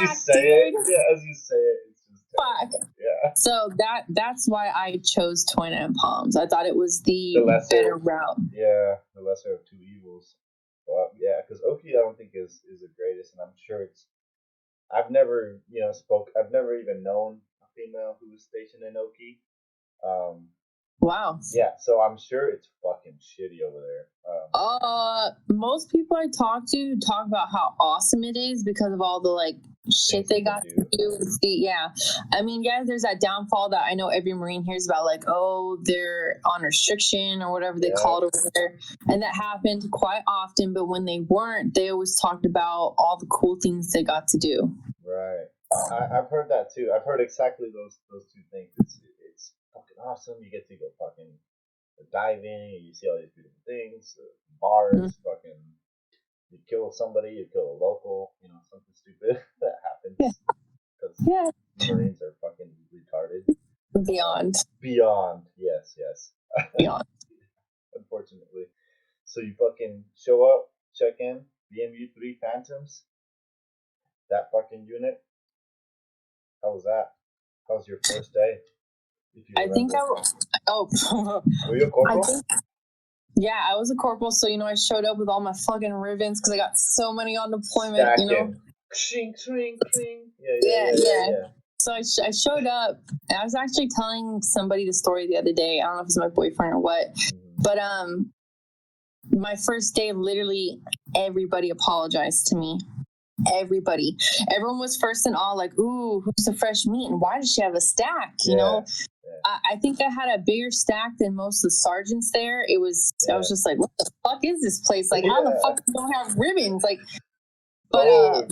B: you say it, it's just
C: fuck.
B: Yeah.
C: So that's why I chose 29 Palms. I thought it was the better route.
B: Yeah, the lesser of two evils. Well, yeah, because Okie I don't think is the greatest, and I'm sure it's. I've never, I've never even known a female who was stationed in Okie.
C: Wow.
B: Yeah, so I'm sure it's fucking shitty over there.
C: Most people I talk about how awesome it is because of all the shit they got to do. Yeah. I mean, yeah, there's that downfall that I know every Marine hears about, they're on restriction or whatever they call it over there. And that happened quite often, but when they weren't, they always talked about all the cool things they got to do.
B: Right. I've heard that too. I've heard exactly those two things. It's fucking awesome. You get to go fucking diving, you see all these beautiful things, bars, fucking you kill somebody, you kill a local, something stupid that happens. Because Marines are fucking retarded. Beyond. Yes.
C: Beyond.
B: Unfortunately. So you fucking show up, check in, BMU-3 Phantoms, that fucking unit. How was that? How was your first day?
C: I think
B: Were you a corporal?
C: Yeah, I was a corporal, so I showed up with all my fucking ribbons because I got so many on deployment.
B: Shing, shing, shing. Yeah.
C: So I showed up, and I was actually telling somebody the story the other day. I don't know if it was my boyfriend or what, but my first day, literally everybody apologized to me. Everyone was first and all like, "Ooh, who's the fresh meat? And why does she have a stack?" You know, I think I had a bigger stack than most of the sergeants there. I was just like, "What the fuck is this place? Like, how the fuck don't have ribbons?" Like, but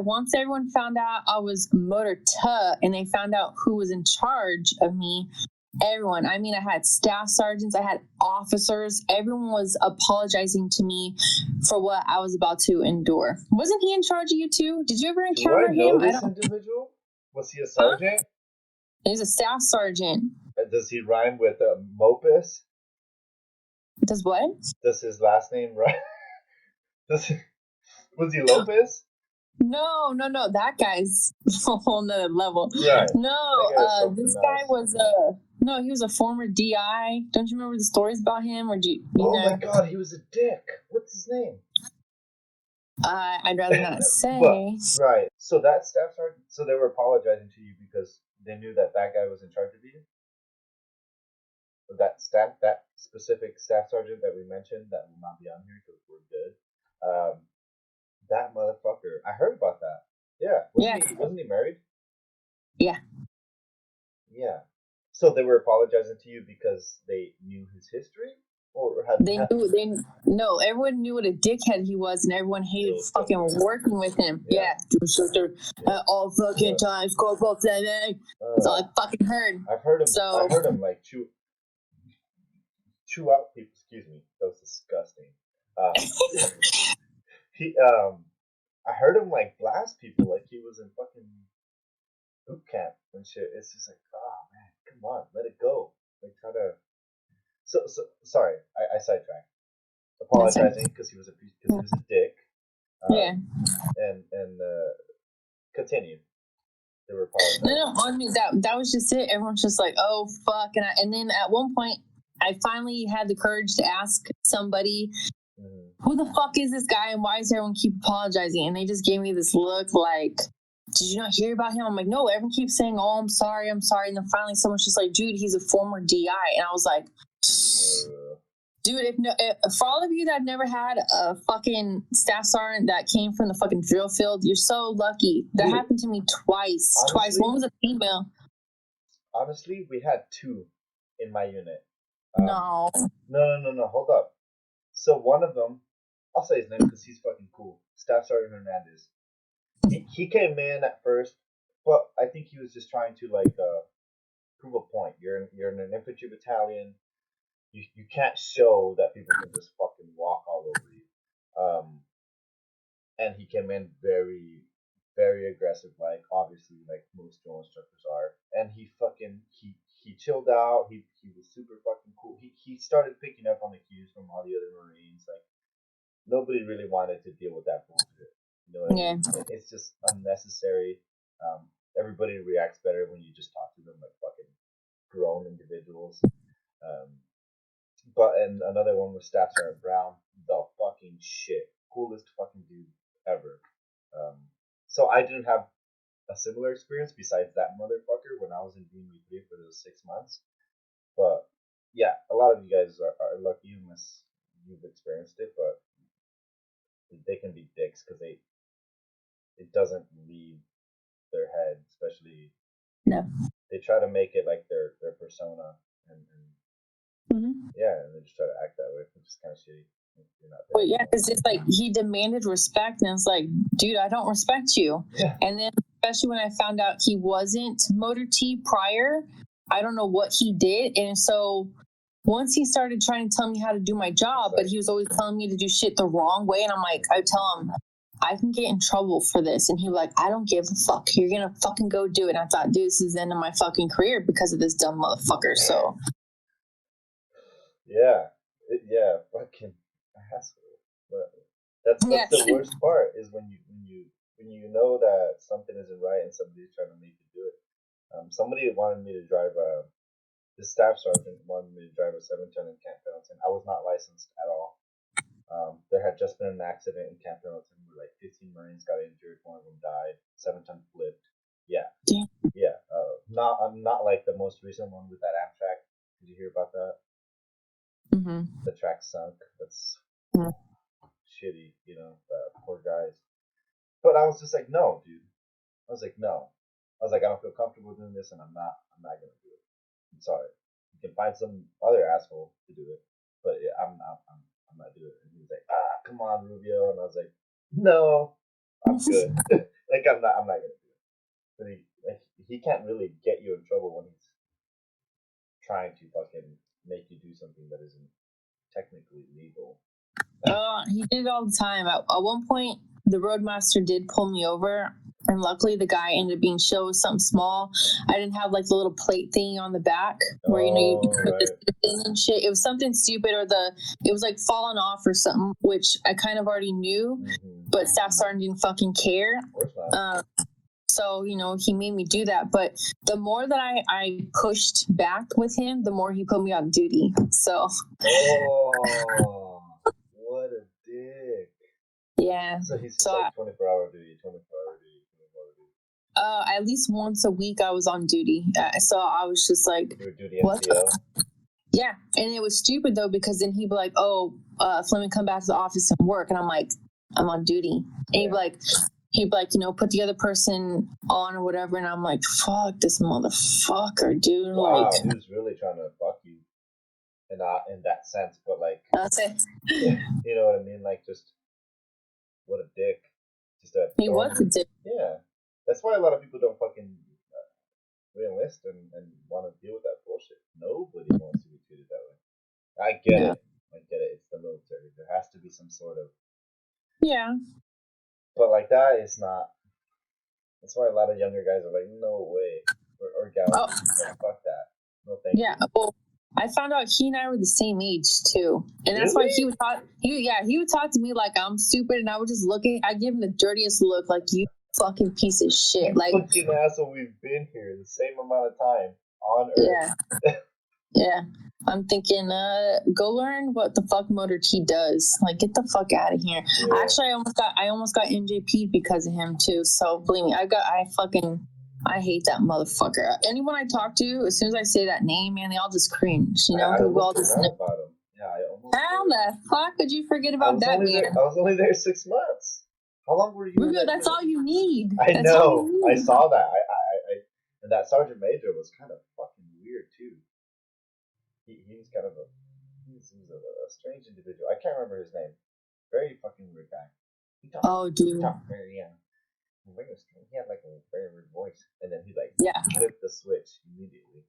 C: once everyone found out I was motor tuh and they found out who was in charge of me, everyone, I mean, I had staff sergeants, I had officers, everyone was apologizing to me for what I was about to endure. Wasn't he in charge of you too? Did you ever encounter him?
B: Do I know this individual? Was he a sergeant?
C: He was a staff sergeant.
B: Does he rhyme with Mopus?
C: Does what?
B: Does his last name rhyme? Was he Lopez?
C: No. That guy's a whole nother level.
B: Right.
C: No, this guy was no, he was a former DI. Don't you remember the stories about him? Or do you know?
B: My God, he was a dick. What's his name?
C: I'd rather not say.
B: Right. So that staff sergeant, so they were apologizing to you because they knew that guy was in charge of you? That specific staff sergeant that we mentioned that will not be on here because we're good. That motherfucker. I heard about that. Yeah. Wasn't he married?
C: Yeah.
B: Yeah. So they were apologizing to you because they knew his history? Or
C: no, everyone knew what a dickhead he was and everyone hated fucking working with him. Yeah. All fucking times, Corporal Fleming. That's all I fucking heard.
B: I heard him like chew out people. Excuse me. That was disgusting. I heard him like blast people like he was in fucking boot camp and shit. It's just like, oh man, come on, let it go. Like try to. So sorry, I sidetracked. Apologizing because he was a dick. And continue. They were apologizing.
C: No, I mean that was just it. Everyone's just like, oh fuck, and then at one point, I finally had the courage to ask somebody, who the fuck is this guy and why does everyone keep apologizing? And they just gave me this look like, did you not hear about him? I'm like, no, everyone keeps saying, oh, I'm sorry. And then finally someone's just like, dude, he's a former DI. And I was like, dude, if for all of you that have never had a fucking staff sergeant that came from the fucking drill field, you're so lucky. That happened to me twice. Honestly, one was a female.
B: Honestly, we had two in my unit.
C: No.
B: Hold up. So one of them, I'll say his name because he's fucking cool. Staff Sergeant Hernandez. He came in at first, but I think he was just trying to prove a point. You're in an infantry battalion. You can't show that people can just fucking walk all over you. And he came in very, very aggressive, like obviously like most drill instructors are. And he chilled out. He was super fucking cool. He started picking up on the cues from all the other Marines. Like nobody really wanted to deal with that bullshit. You know what I mean? It's just unnecessary. Everybody reacts better when you just talk to them like fucking grown individuals. And another one was Staff Sergeant Brown, the fucking shit, coolest fucking dude ever. So I didn't have a similar experience besides that motherfucker when I was in DMV3 for those 6 months. But yeah, a lot of you guys are lucky unless you've experienced it, but they can be dicks because it doesn't leave their head, especially.
C: No.
B: They try to make it like their persona, and yeah, and they just try to act that way, which is kind of shitty.
C: Well, yeah, because it's like he demanded respect, and it's like, dude, I don't respect you.
B: Yeah.
C: And then, especially when I found out he wasn't Motor T prior, I don't know what he did, and so once he started trying to tell me how to do my job, but he was always telling me to do shit the wrong way, and I'm like, I tell him, I can get in trouble for this, and he was like, I don't give a fuck. You're gonna fucking go do it. And I thought, dude, this is the end of my fucking career because of this dumb motherfucker. So.
B: Yeah, fucking asshole. But that's the worst part is when you know that something isn't right and somebody's trying to make you do it. Somebody wanted me to drive the staff sergeant wanted me to drive a 7-ton in Camp Pendleton. I was not licensed at all. There had just been an accident in Camp Pendleton where like 15 Marines got 7-ton flipped. Yeah.
C: Damn.
B: Yeah. Not like the most recent one with that Amtrak. Did you hear about that?
C: Mm-hmm.
B: The track sunk. That's shitty, poor guys. But I was just like, no, dude. I was like, no. I was like, I don't feel comfortable doing this, and I'm not gonna do it. I'm sorry. You can find some other asshole to do it, but yeah, I'm not doing it. And he was like, come on, Rubio, and I was like, no, I'm good. Like I'm not gonna do it. But he can't really get you in trouble when he's trying to fucking make you do something that isn't technically legal.
C: He did it all the time. At one point, the roadmaster did pull me over, and luckily the guy ended up being chill with something small. I didn't have like the little plate thingy on the back where you put
B: right.
C: this and shit. It was something stupid, or it was like falling off or something, which I kind of already knew, but Staff Sergeant didn't fucking care.
B: Of course not.
C: So, he made me do that. But the more that I pushed back with him, the more he put me on duty. So.
B: Oh, what a dick.
C: Yeah.
B: So he's just like 24-hour duty, 24-hour duty, 24-hour duty.
C: At least once a week I was on duty. So I was just like,
B: you were duty NCO?
C: Yeah. And it was stupid though, because then he'd be like, Fleming, come back to the office and work. And I'm like, I'm on duty. And he'd be like, put the other person on or whatever. And I'm like, fuck this motherfucker, dude.
B: Wow, he was really trying to fuck you in that sense, but like,
C: that's it.
B: You know what I mean? Like, just what a dick.
C: He was a dick.
B: Yeah, that's why a lot of people don't fucking re-enlist and want to deal with that bullshit. Nobody wants to be treated that way. I get it. It's the military. There has to be some sort of.
C: Yeah.
B: But like that is not. That's why a lot of younger guys are like, no way, or gals, fuck that. No thank you.
C: Yeah. Well, I found out he and I were the same age too, and that's
B: really?
C: why he would talk. He would talk to me like I'm stupid, and I would just I'd give him the dirtiest look, like you fucking piece of shit.
B: You
C: like
B: fucking asshole. We've been here the same amount of time on Earth.
C: Yeah. Yeah. I'm thinking, go learn what the fuck Motor T does. Like, get the fuck out of here. Yeah. Actually, I almost got NJP'd because of him too. So believe me, I hate that motherfucker. Anyone I talk to, as soon as I say that name, man, they all just cringe.
B: I almost forgot about him. Yeah,
C: how the fuck could you forget about that man?
B: I was only there 6 months. How long were you?
C: Rubio, that's all you need.
B: I know. I saw that. I and that Sergeant Major was kind of fucking weird too. He was kind of a strange individual. I can't remember his name. Very fucking weird guy. He talked very he had like a very weird voice, and then he flipped the switch immediately.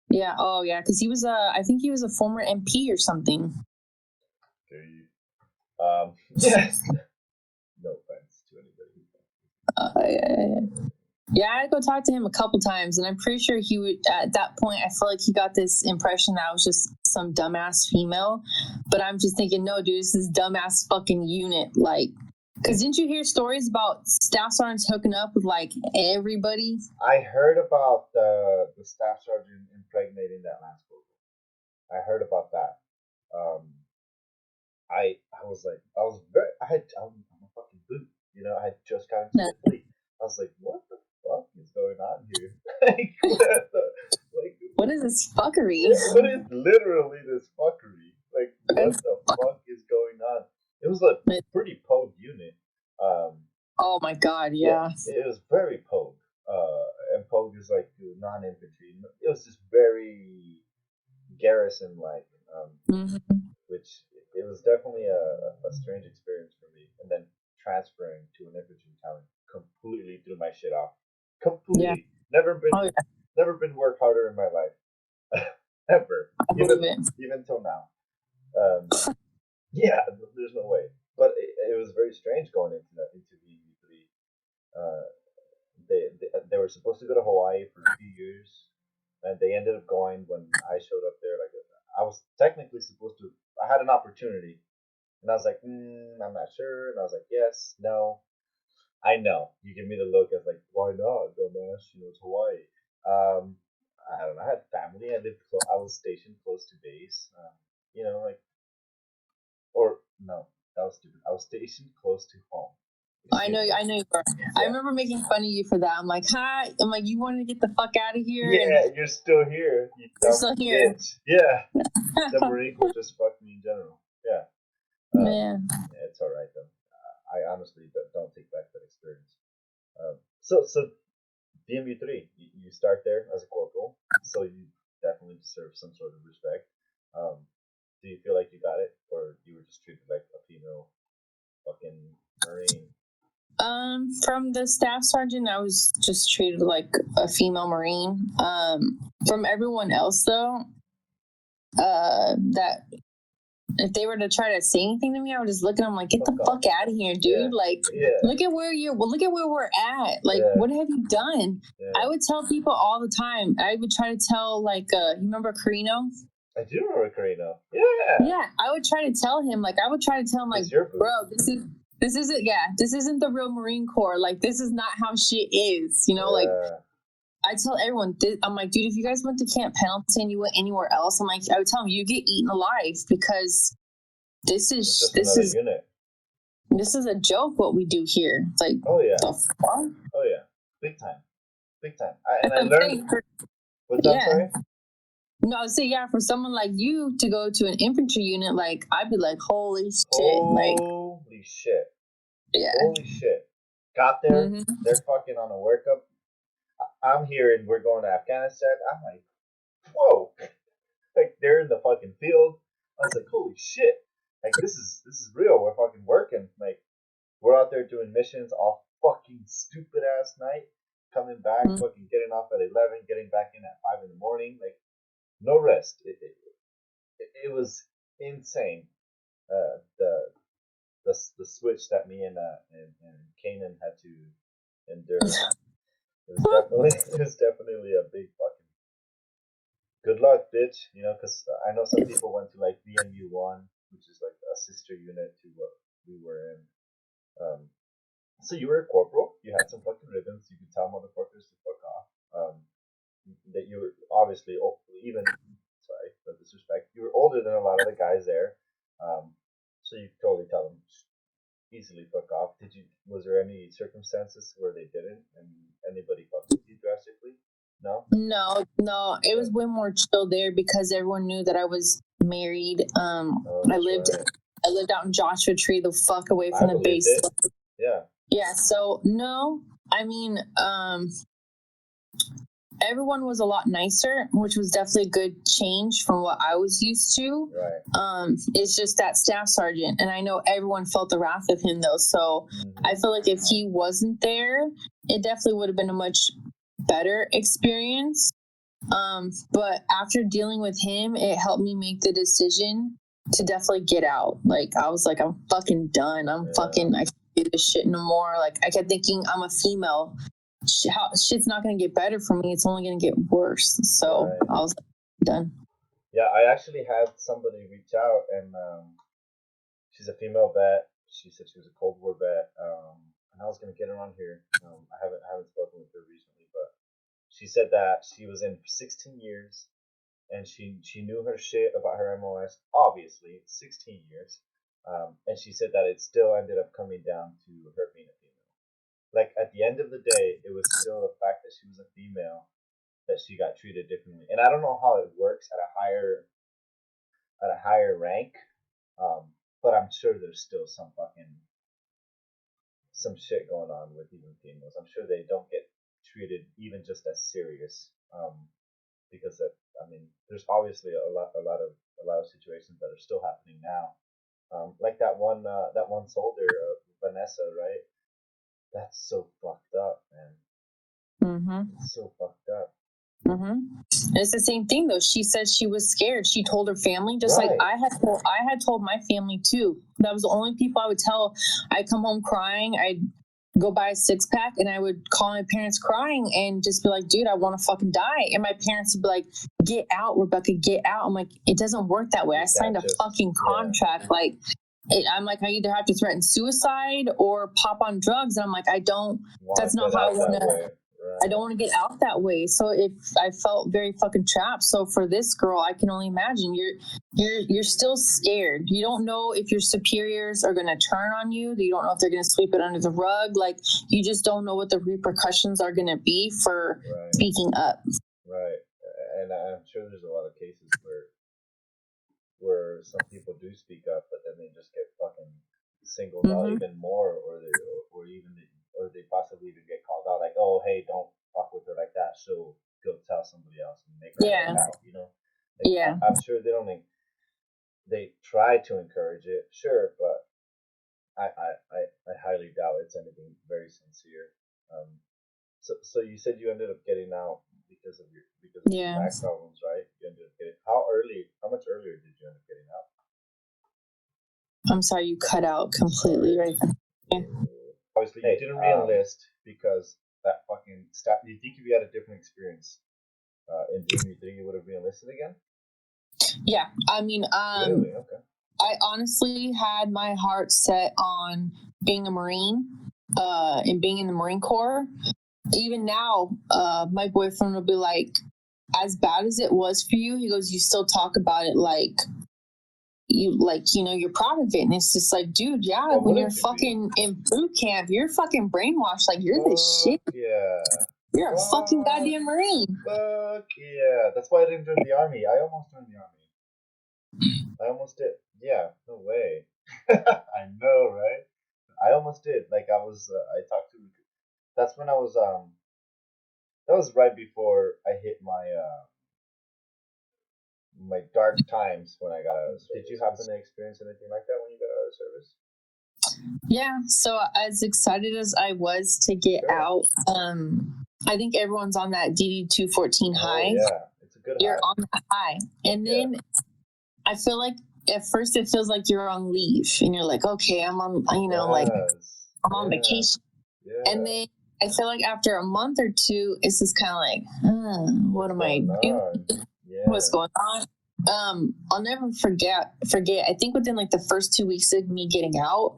C: Yeah. Oh yeah, because he was I think he was a former MP or something.
B: Okay. Yeah. No offense to anybody.
C: Yeah, I had to go talk to him a couple times, and I'm pretty sure he would. At that point, I feel like he got this impression that I was just some dumbass female. But I'm just thinking, no, dude, this is dumbass fucking unit. Like, because didn't you hear stories about staff sergeants hooking up with like everybody?
B: I heard about the staff sergeant impregnating that last girl. I heard about that. I'm a fucking boot. I had just gotten to the fleet. I was like, what the fuck is going on here?
C: What is this fuckery?
B: What is literally this fuckery? Like, what the fuck is going on? It was a pretty pogue unit.
C: Oh my god, yeah.
B: It was very pogue. And pogue is like non-infantry. It was just very garrison-like, which it was definitely a strange experience for me. And then transferring to an infantry battalion completely threw my shit off. Completely. Yeah. Never been worked harder in my life. Ever. Even till now. Yeah, there's no way. But it was very strange going into the they were supposed to go to Hawaii for a few years, and they ended up going when I showed up there. Like, I was technically supposed to. I had an opportunity, and I was like, I'm not sure. And I was like, yes, no. I know. You give me the look as like, why not, dumbass? It's Hawaii. I don't know. I had family. I was stationed close to base. Or no, that was stupid. I was stationed close to home.
C: I know you are. Yeah. I remember making fun of you for that. I'm like, hi. I'm like, you want to get the fuck out of here?
B: Yeah, and you're still here.
C: You're still here.
B: Bitch. Yeah. The Marine Corps just fucked me in general. Yeah. Yeah, it's all right though. I honestly don't take back that experience. So DMU 3, you start there as a corporal, so you definitely deserve some sort of respect. Do you feel like you got it, or you were just treated like a female fucking Marine?
C: From the staff sergeant, I was just treated like a female Marine. From everyone else though, that if they were to try to say anything to me, I would just look at them like, get the fuck out of here, dude. Look at where we're at. Like, what have you done? Yeah. I would tell people all the time. I would try to tell, like, you remember Carino?
B: I do remember Carino. Yeah.
C: Yeah, I would try to tell him, like, bro, this isn't the real Marine Corps. Like, this is not how shit is, you know, like. I tell everyone, I'm like, dude, if you guys went to Camp Pendleton and you went anywhere else, I'm like, I would tell them, you get eaten alive because this is a joke what we do here. It's like,
B: oh yeah, big time. I learned. What's that? Sorry?
C: No, I would say for someone like you to go to an infantry unit, like I'd be like, holy shit,
B: yeah, holy shit. Got there, they're fucking on a workup. I'm here and we're going to Afghanistan. I'm like, whoa, like they're in the fucking field. I was like, holy shit, like this is real. We're fucking working. Like we're out there doing missions all fucking stupid ass night, coming back, fucking getting off at 11, getting back in at 5 in the morning. Like no rest. It was insane. The switch that me and Kanan had to endure. It was definitely a big fucking good luck, bitch. You know, because I know some people went to like VMU 1, which is like a sister unit to what we were in. So you were a corporal. You had some fucking ribbons. You could tell motherfuckers to fuck off. That you were obviously even sorry for disrespect. You were older than a lot of the guys there. So you could totally tell them easily fuck off. Was there any circumstances where they didn't and anybody fucked with you drastically? No,
C: it was way more chill there because everyone knew that I was married. I lived out in Joshua Tree, the fuck away from the base. Yeah, so no, I mean, everyone was a lot nicer, which was definitely a good change from what I was used to.
B: Right.
C: It's just that staff sergeant, and I know everyone felt the wrath of him though. So I feel like if he wasn't there, it definitely would have been a much better experience. But after dealing with him, it helped me make the decision to definitely get out. Like I was like, I'm fucking done. I can't do this shit no more. Like I kept thinking I'm a female. Shit's not going to get better for me. It's only going to get worse. So I was done.
B: Yeah, I actually had somebody reach out, and she's a female vet. She said she was a Cold War vet, and I was going to get her on here. I haven't spoken with her recently, but she said that she was in for 16 years, and she knew her shit about her MOS. Obviously, 16 years, and she said that it still ended up coming down to her being a female. Like, at the end of the day, it was still the fact that she was a female that she got treated differently. And I don't know how it works at a higher rank, but I'm sure there's still some shit going on with even females. I'm sure they don't get treated even just as serious, because there's obviously a lot of situations that are still happening now, like that one soldier, Vanessa, right? That's so fucked up, man. It's so fucked up.
C: It's the same thing though. She said she was scared. She told her family, just like I had told my family too. That was the only people I would tell. I'd come home crying. I'd go buy a 6-pack and I would call my parents crying and just be like, dude, I want to fucking die. And my parents would be like, get out, Rebecca, get out. I'm like, it doesn't work that way. I signed a fucking contract. Like, I'm like, I either have to threaten suicide or pop on drugs. And I'm like, I don't, that's not how I want to. I don't want to get out that way. So if I felt very fucking trapped. So for this girl, I can only imagine you're still scared. You don't know if your superiors are going to turn on you. You don't know if they're going to sweep it under the rug. Like, you just don't know what the repercussions are going to be for speaking up.
B: Right. And I'm sure there's a lot of cases where some people do speak up, but then they just get fucking singled out even more, or they possibly even get called out, like, oh, hey, don't fuck with her like that. She'll go tell somebody else and make her out, you know? Like, I'm sure they try to encourage it, sure, but I highly doubt it's anything very sincere. So you said you ended up getting out because of your back problems, right? You ended up getting how much earlier did you end up getting out?
C: I'm sorry, you cut out completely right there.
B: Obviously, you didn't re-enlist because that fucking staff. Do you think if you had a different experience in Junior 3, you would have re-enlisted again?
C: Yeah, I mean,
B: really? Okay.
C: I honestly had my heart set on being a Marine and being in the Marine Corps. Even now, my boyfriend will be like, as bad as it was for you, he goes, you still talk about it like you're proud of it. And it's just like, dude, when you're fucking in boot camp, you're fucking brainwashed. Like, you're the shit.
B: Yeah.
C: You're a fucking goddamn Marine.
B: Fuck yeah. That's why I didn't join the Army. I almost joined the Army. I almost did. Yeah, no way. I know, right? I almost did. Like, I talked to, that's when I was, that was right before I hit my dark times when I got out of the service. Did you happen to experience anything like that when you got out of the service?
C: Yeah, so as excited as I was to get out, I think everyone's on that DD-214 high.
B: Yeah, it's a good
C: You're
B: high.
C: on the high. And then I feel like at first it feels like you're on leave and you're like, okay, I'm on, I'm on vacation. Yeah. And then I feel like after a month or two, it's just kind of like, what am I doing? Yeah. What's going on? I'll never forget. I think within like the first 2 weeks of me getting out,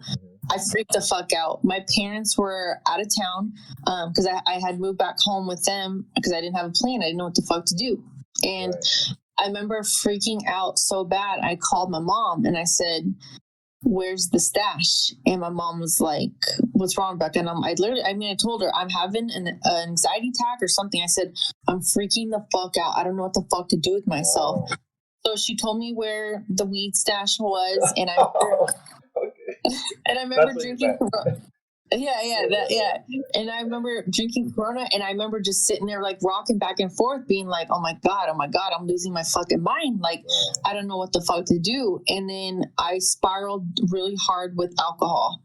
C: I freaked the fuck out. My parents were out of town because I had moved back home with them because I didn't have a plan. I didn't know what the fuck to do. And I remember freaking out so bad. I called my mom and I said, where's the stash? And my mom was like, what's wrong, Rebecca? And I told her I'm having an anxiety attack or something. I said, I'm freaking the fuck out. I don't know what the fuck to do with myself. Oh. So she told me where the weed stash was, and I remember drinking. And I remember drinking Corona, and I remember just sitting there like rocking back and forth, being like, oh my God, I'm losing my fucking mind. Like, I don't know what the fuck to do. And then I spiraled really hard with alcohol.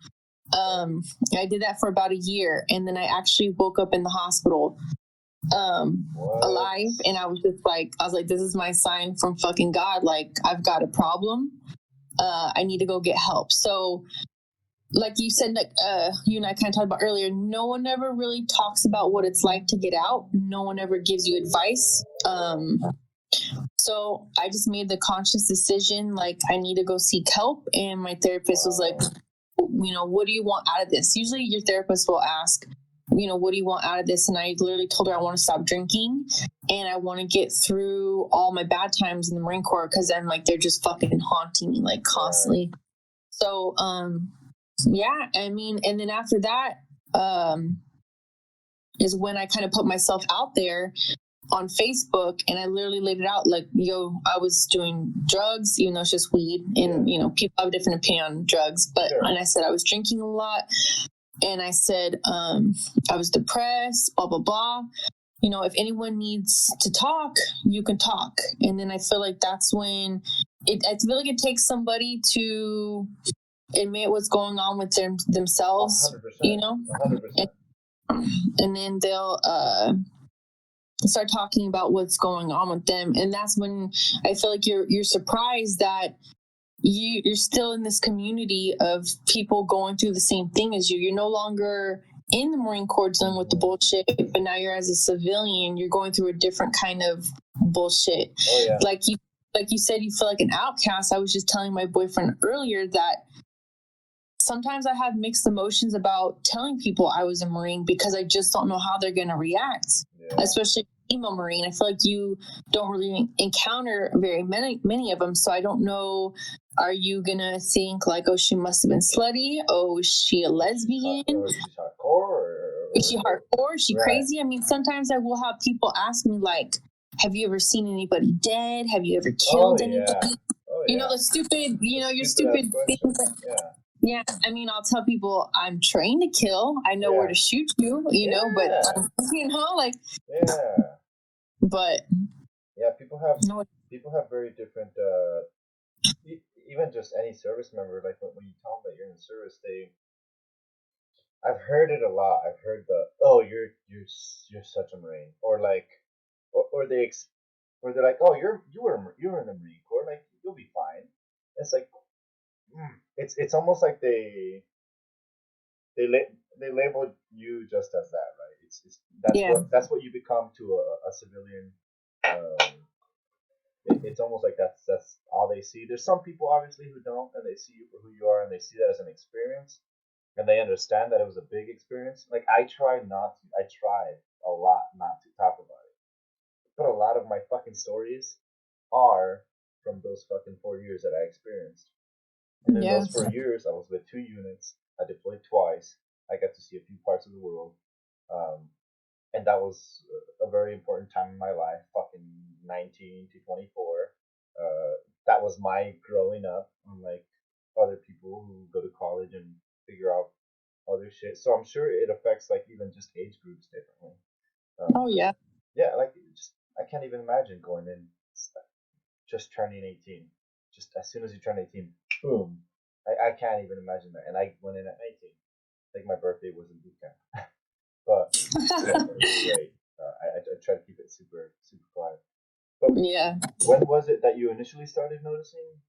C: I did that for about a year, and then I actually woke up in the hospital alive, and I was like, this is my sign from fucking God. Like, I've got a problem. I need to go get help. So like you said, like you and I kind of talked about earlier, no one ever really talks about what it's like to get out. No one ever gives you advice. So I just made the conscious decision, like, I need to go seek help. And my therapist was like, what do you want out of this? Usually your therapist will ask, what do you want out of this? And I literally told her I want to stop drinking and I want to get through all my bad times in the Marine Corps, because I'm like, they're just fucking haunting me like constantly. So, yeah, I mean, and then after that, is when I kind of put myself out there on Facebook, and I literally laid it out like, I was doing drugs, even though it's just weed, and, people have a different opinion on drugs, but, and I said I was drinking a lot, and I said, I was depressed, blah, blah, blah. If anyone needs to talk, you can talk. And then I feel like that's when I feel like it takes somebody to admit what's going on with themselves, 100%. And then they'll start talking about what's going on with them. And that's when I feel like you're surprised that you're still in this community of people going through the same thing as you. You're no longer in the Marine Corps dealing with the bullshit, but now you're, as a civilian, you're going through a different kind of bullshit. Oh, yeah. Like you said, you feel like an outcast. I was just telling my boyfriend earlier that sometimes I have mixed emotions about telling people I was a Marine because I just don't know how they're going to react, especially female Marine. I feel like you don't really encounter very many of them. So I don't know, are you going to think like, oh, she must have been slutty? Oh, is she a lesbian?
B: Or she's hardcore?
C: Is she hardcore? Is she crazy? I mean, sometimes I will have people ask me like, have you ever seen anybody dead? Have you ever killed anybody? You know, the stupid, your stupid things. Yeah, I mean, I'll tell people I'm trained to kill. I know where to shoot you, know, but, like.
B: Yeah.
C: But.
B: Yeah, people have very different, even just any service member, like when you tell them that you're in the service, I've heard it a lot. I've heard you're such a Marine, or like, or they're like, oh, you were in the Marine Corps, like you'll be fine. It's like, it's almost like they label you just as that, right? That's what you become to a civilian. It's almost like that's all they see. There's some people obviously who don't, and they see you for who you are, and they see that as an experience, and they understand that it was a big experience. Like I tried a lot not to talk about it, but a lot of my fucking stories are from those fucking 4 years that I experienced. And in those 4 years, I was with 2 units. I deployed twice. I got to see a few parts of the world. And that was a very important time in my life, fucking 19 to 24. That was my growing up, unlike other people who go to college and figure out other shit. So I'm sure it affects like even just age groups differently. Yeah, like I can't even imagine going in just turning 18. Just as soon as you turn 18, boom. I can't even imagine that. And I went in at 19. Like my birthday was in boot camp. But yeah, it was great. I try to keep it super, super quiet. But when was it that you initially started noticing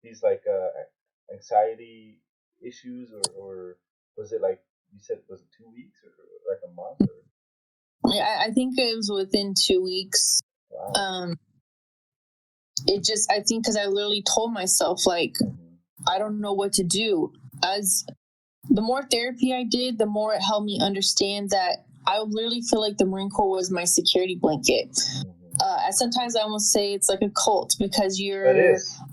B: these like anxiety issues, or was it like you said? Was it 2 weeks or like a month? Or?
C: Yeah, I think it was within 2 weeks. Wow. It just, I think, because I literally told myself like, I don't know what to do. As the more therapy I did, the more it helped me understand that I literally feel like the Marine Corps was my security blanket. Sometimes I almost say it's like a cult because you're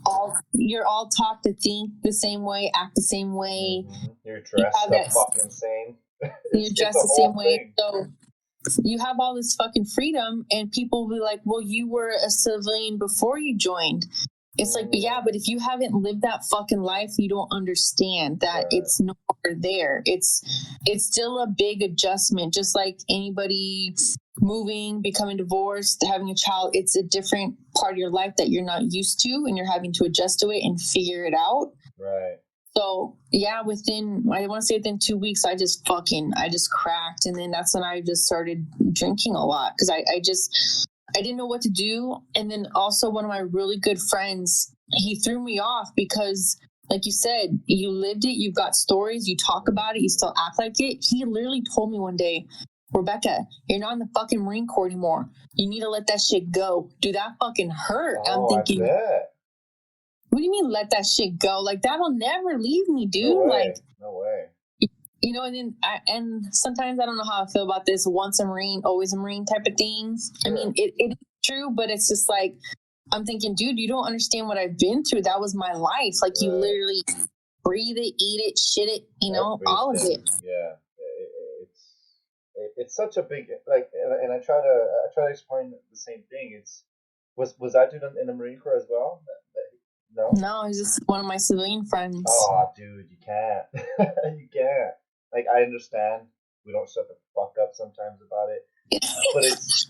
C: all taught to think the same way, act the same way.
B: You're dressed the fucking same.
C: You're dressed the same way. So you have all this fucking freedom, and people will be like, well, you were a civilian before you joined. It's like, but if you haven't lived that fucking life, you don't understand that it's no longer there. It's still a big adjustment, just like anybody moving, becoming divorced, having a child. It's a different part of your life that you're not used to, and you're having to adjust to it and figure it out.
B: Right.
C: So I want to say within 2 weeks, I just cracked. And then that's when I just started drinking a lot because I didn't know what to do. And then also one of my really good friends, he threw me off because, like you said, you lived it, you've got stories, you talk about it, you still act like it. He literally told me one day, Rebecca, you're not in the fucking Marine Corps anymore. You need to let that shit go. Dude, that fucking hurt.
B: I'm thinking,
C: what do you mean let that shit go? Like, that'll never leave me, dude.
B: No way.
C: And then and sometimes I don't know how I feel about this once a Marine, always a Marine type of thing. Sure. I mean, it is true, but it's just like, I'm thinking, dude, you don't understand what I've been through. That was my life. Like, you literally breathe it, eat it, shit it, all of it.
B: Yeah. It's such a big, like, and I try to explain the same thing. Was that dude in the Marine Corps as well?
C: No, he's just one of my civilian friends.
B: Oh, dude, you can't. You can't. Like, I understand we don't shut the fuck up sometimes about it, but it's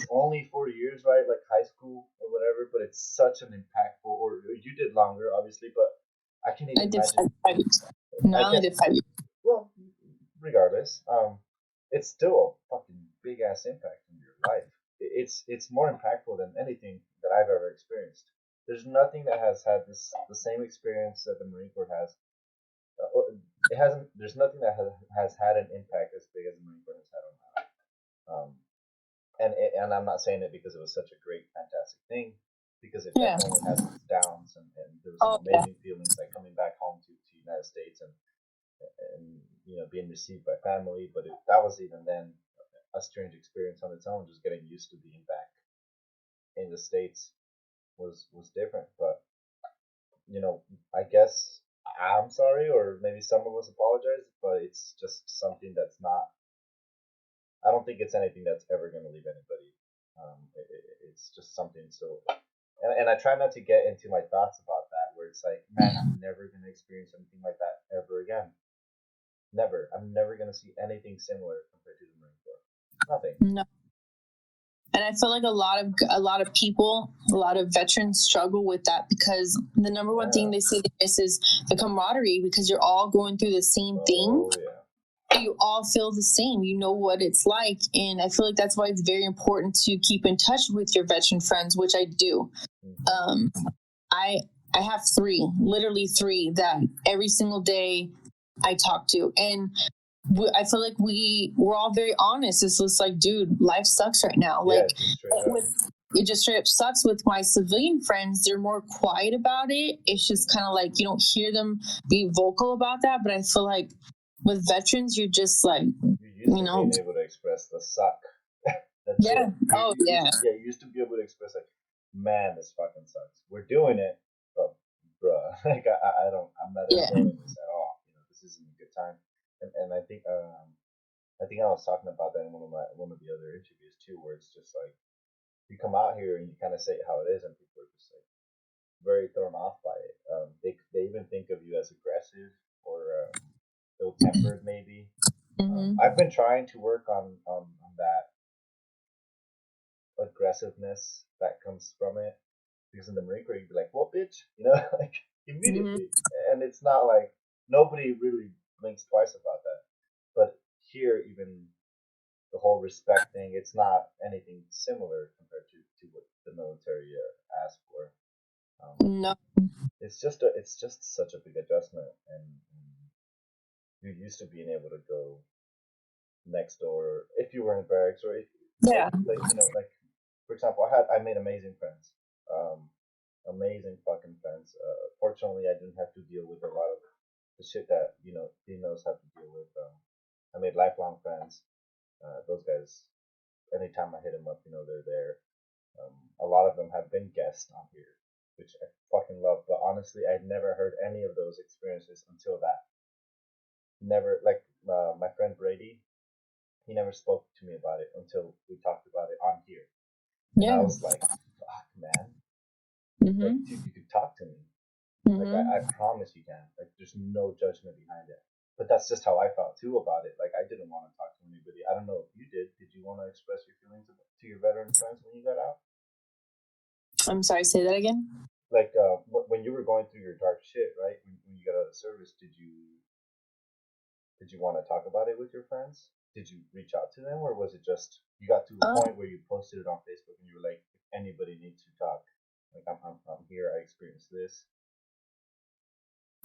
B: only 4 years, right? Like high school or whatever. But it's such an impactful. Or you did longer, obviously, but I can't even imagine.
C: 5 years. No, I only did 5 years.
B: Well, regardless, it's still a fucking big ass impact in your life. It's more impactful than anything that I've ever experienced. There's nothing that has had the same experience that the Marine Corps has. It hasn't. There's nothing that has had an impact as big as the Marine Corps has had on my life. And I'm not saying it because it was such a great, fantastic thing, because it definitely has its downs, and there was some amazing feelings like coming back home to the United States and and being received by family. But that was even then a strange experience on its own. Just getting used to being back in the States was different. But I guess I'm sorry, or maybe some of us apologize, but it's just something that's not. I don't think it's anything that's ever going to leave anybody. It's just something so. And I try not to get into my thoughts about that, where it's like, man, I'm never going to experience anything like that ever again. Never. I'm never going to see anything similar compared to the Marine Corps. Nothing.
C: No. And I feel like a lot of people, a lot of veterans struggle with that, because the number one thing they say they miss is the camaraderie, because you're all going through the same thing.
B: Yeah.
C: You all feel the same. You know what it's like. And I feel like that's why it's very important to keep in touch with your veteran friends, which I do. I have literally three that every single day I talk to. And I feel like we're all very honest. It's just like, dude, life sucks right now. Like, it just straight up sucks. With my civilian friends, they're more quiet about it. It's just kind of like you don't hear them be vocal about that. But I feel like with veterans, you're just like,
B: being able to express the suck.
C: Yeah.
B: You used to be able to express like, man, this fucking sucks. We're doing it, but bruh, like I'm not enjoying this at all. This isn't a good time. And I think I was talking about that in one of the other interviews too, where it's just like you come out here and you kind of say how it is, and people are just like very thrown off by it. They even think of you as aggressive or ill-tempered, maybe. I've been trying to work on that aggressiveness that comes from it, because in the Marine Corps you'd be like, "Well, bitch," like immediately, and it's not like nobody really blinks twice about that. But here, even the whole respect thing, it's not anything similar compared to what the military asked for.
C: No,
B: it's just such a big adjustment, and you're used to being able to go next door if you were in barracks, or if like for example, I made amazing friends, amazing fucking friends. Fortunately, I didn't have to deal with a lot of the shit that females have to deal with. I made lifelong friends. Those guys, anytime I hit them up, they're there. A lot of them have been guests on here, which I fucking love. But honestly, I'd never heard any of those experiences until that. Never, like my friend Brady, he never spoke to me about it until we talked about it on here. And I was like, fuck, man. Like, dude, you could talk to me. Like, I promise you can. Like, there's no judgment behind it. But that's just how I felt too about it. Like, I didn't want to talk to anybody. I don't know if you did. Did you want to express your feelings to your veteran friends when you got out?
C: I'm sorry, say that again.
B: Like, when you were going through your dark shit, right? When you got out of service, did you want to talk about it with your friends? Did you reach out to them, or was it just you got to a point where you posted it on Facebook and you were like, if anybody needs to talk, like I'm here, I experienced this?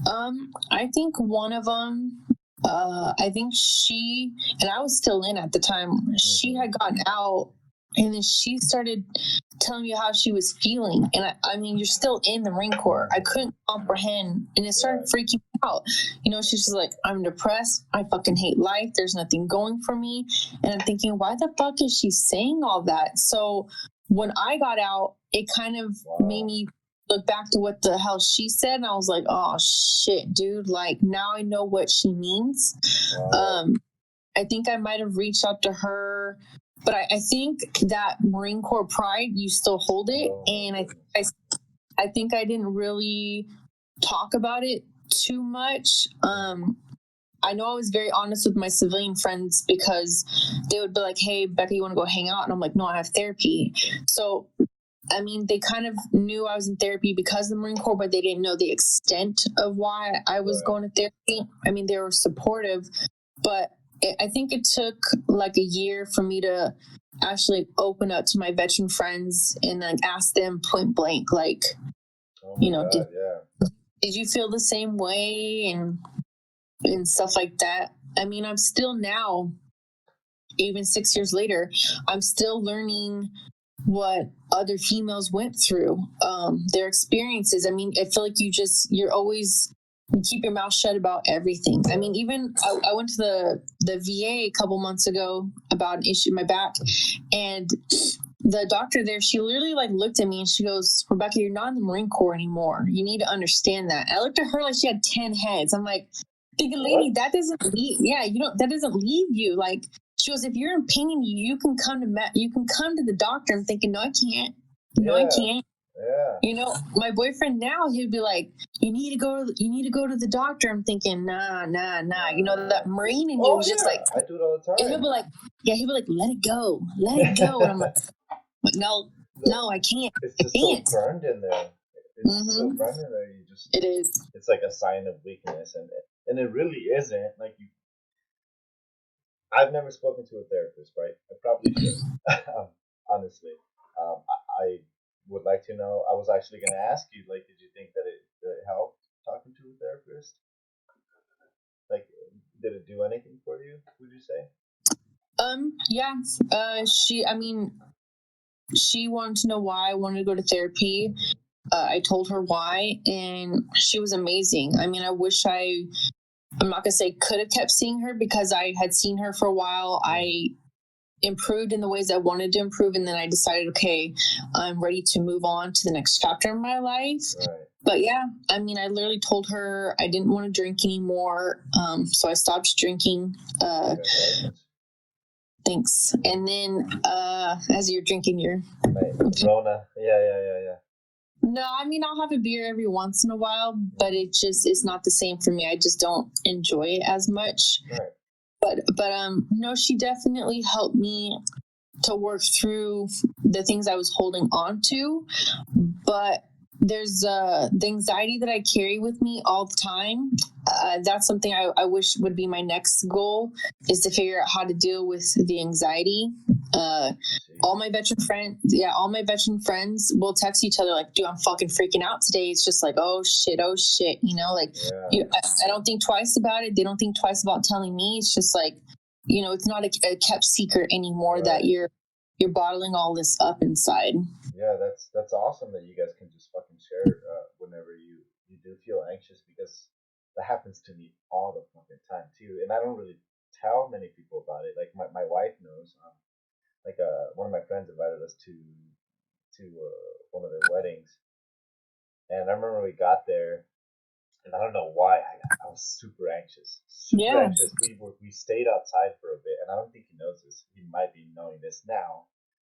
C: I think one of them, I think she, and I was still in at the time, she had gotten out, and then she started telling me how she was feeling. And I mean, you're still in the Marine Corps. I couldn't comprehend, and it started freaking me out. She's just like, I'm depressed. I fucking hate life. There's nothing going for me. And I'm thinking, why the fuck is she saying all that? So when I got out, it kind of made me look back to what the hell she said, and I was like, oh shit, dude, like now I know what she means. I think I might have reached out to her, but I think that Marine Corps pride, you still hold it. And I think I didn't really talk about it too much. I know I was very honest with my civilian friends, because they would be like, hey, Becca, you want to go hang out? And I'm like, no, I have therapy. So I mean, they kind of knew I was in therapy because of the Marine Corps, but they didn't know the extent of why I was going to therapy. I mean, they were supportive, but I think it took like a year for me to actually open up to my veteran friends and like ask them point blank, like, did you feel the same way, and stuff like that. I mean, I'm still now, even 6 years later, I'm still learning what other females went through, their experiences. I mean, I feel like you're always You keep your mouth shut about everything. I mean, even I went to the VA a couple months ago about an issue in my back, and the doctor there, she literally like looked at me and she goes, "Rebecca, you're not in the Marine Corps anymore. You need to understand that." And I looked at her like she had 10 heads. I'm like, thinking, lady, that doesn't leave. Yeah, that doesn't leave you. Like, she goes, if you're in pain, you can come to the doctor. I'm thinking, no, I can't. No, I can't.
B: Yeah.
C: My boyfriend now, he'd be like, you need to go to the doctor. I'm thinking, nah. That Marine in you was just like,
B: I do it all the time.
C: And he'd be like, let it go. And I'm like, no, I can't.
B: It's just so burned in there. It's so burned in there.
C: It is.
B: It's like a sign of weakness, and it really isn't. Like I've never spoken to a therapist, right? I probably should, honestly. I would like to know. I was actually going to ask you, like, did you think that it helped talking to a therapist? Like, did it do anything for you? Would you say?
C: Yeah. She wanted to know why I wanted to go to therapy. I told her why, and she was amazing. I mean, I wish I'm not gonna say could have kept seeing her, because I had seen her for a while. I improved in the ways I wanted to improve, and then I decided, okay, I'm ready to move on to the next chapter in my life.
B: Right.
C: But yeah, I mean, I literally told her I didn't want to drink anymore, so I stopped drinking. Thanks. And then as you're drinking your
B: Rona, yeah.
C: No, I mean, I'll have a beer every once in a while, but it's not the same for me. I just don't enjoy it as much.
B: Right.
C: But no, she definitely helped me to work through the things I was holding on to. But there's the anxiety that I carry with me all the time. That's something I wish would be my next goal, is to figure out how to deal with the anxiety. All my veteran friends will text each other like, dude, I'm fucking freaking out today. It's just like, oh shit. I don't think twice about it. They don't think twice about telling me. It's just like, it's not a kept secret anymore. Right. That you're bottling all this up inside.
B: Yeah, that's awesome that you guys can just fucking share whenever you do feel anxious, because that happens to me all the fucking time too, and I don't really tell many people about it. Like my wife knows. One of my friends invited us to one of their weddings, and I remember we got there, and I don't know why I was super anxious. Anxious. We stayed outside for a bit, and I don't think he knows this. He might be knowing this now,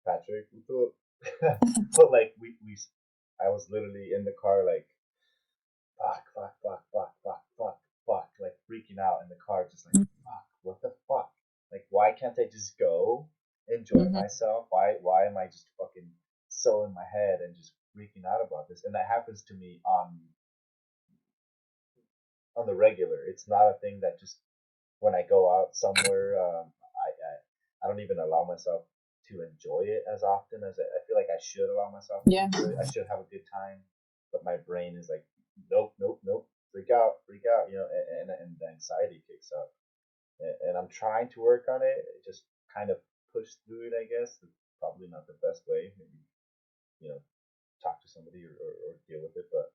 B: Patrick. But like I was literally in the car like fuck, like freaking out in the car, just like fuck, what the fuck? Like, why can't I just go enjoy myself? Why am I just fucking so in my head and just freaking out about this? And that happens to me on the regular. It's not a thing that just when I go out somewhere, I don't even allow myself to enjoy it as often as I feel like I should allow myself to enjoy it. I should have a good time, but my brain is like, nope, freak out, and the anxiety kicks up. And I'm trying to work on it, just kind of push through it, I guess. It's probably not the best way. Maybe, talk to somebody or deal with it, but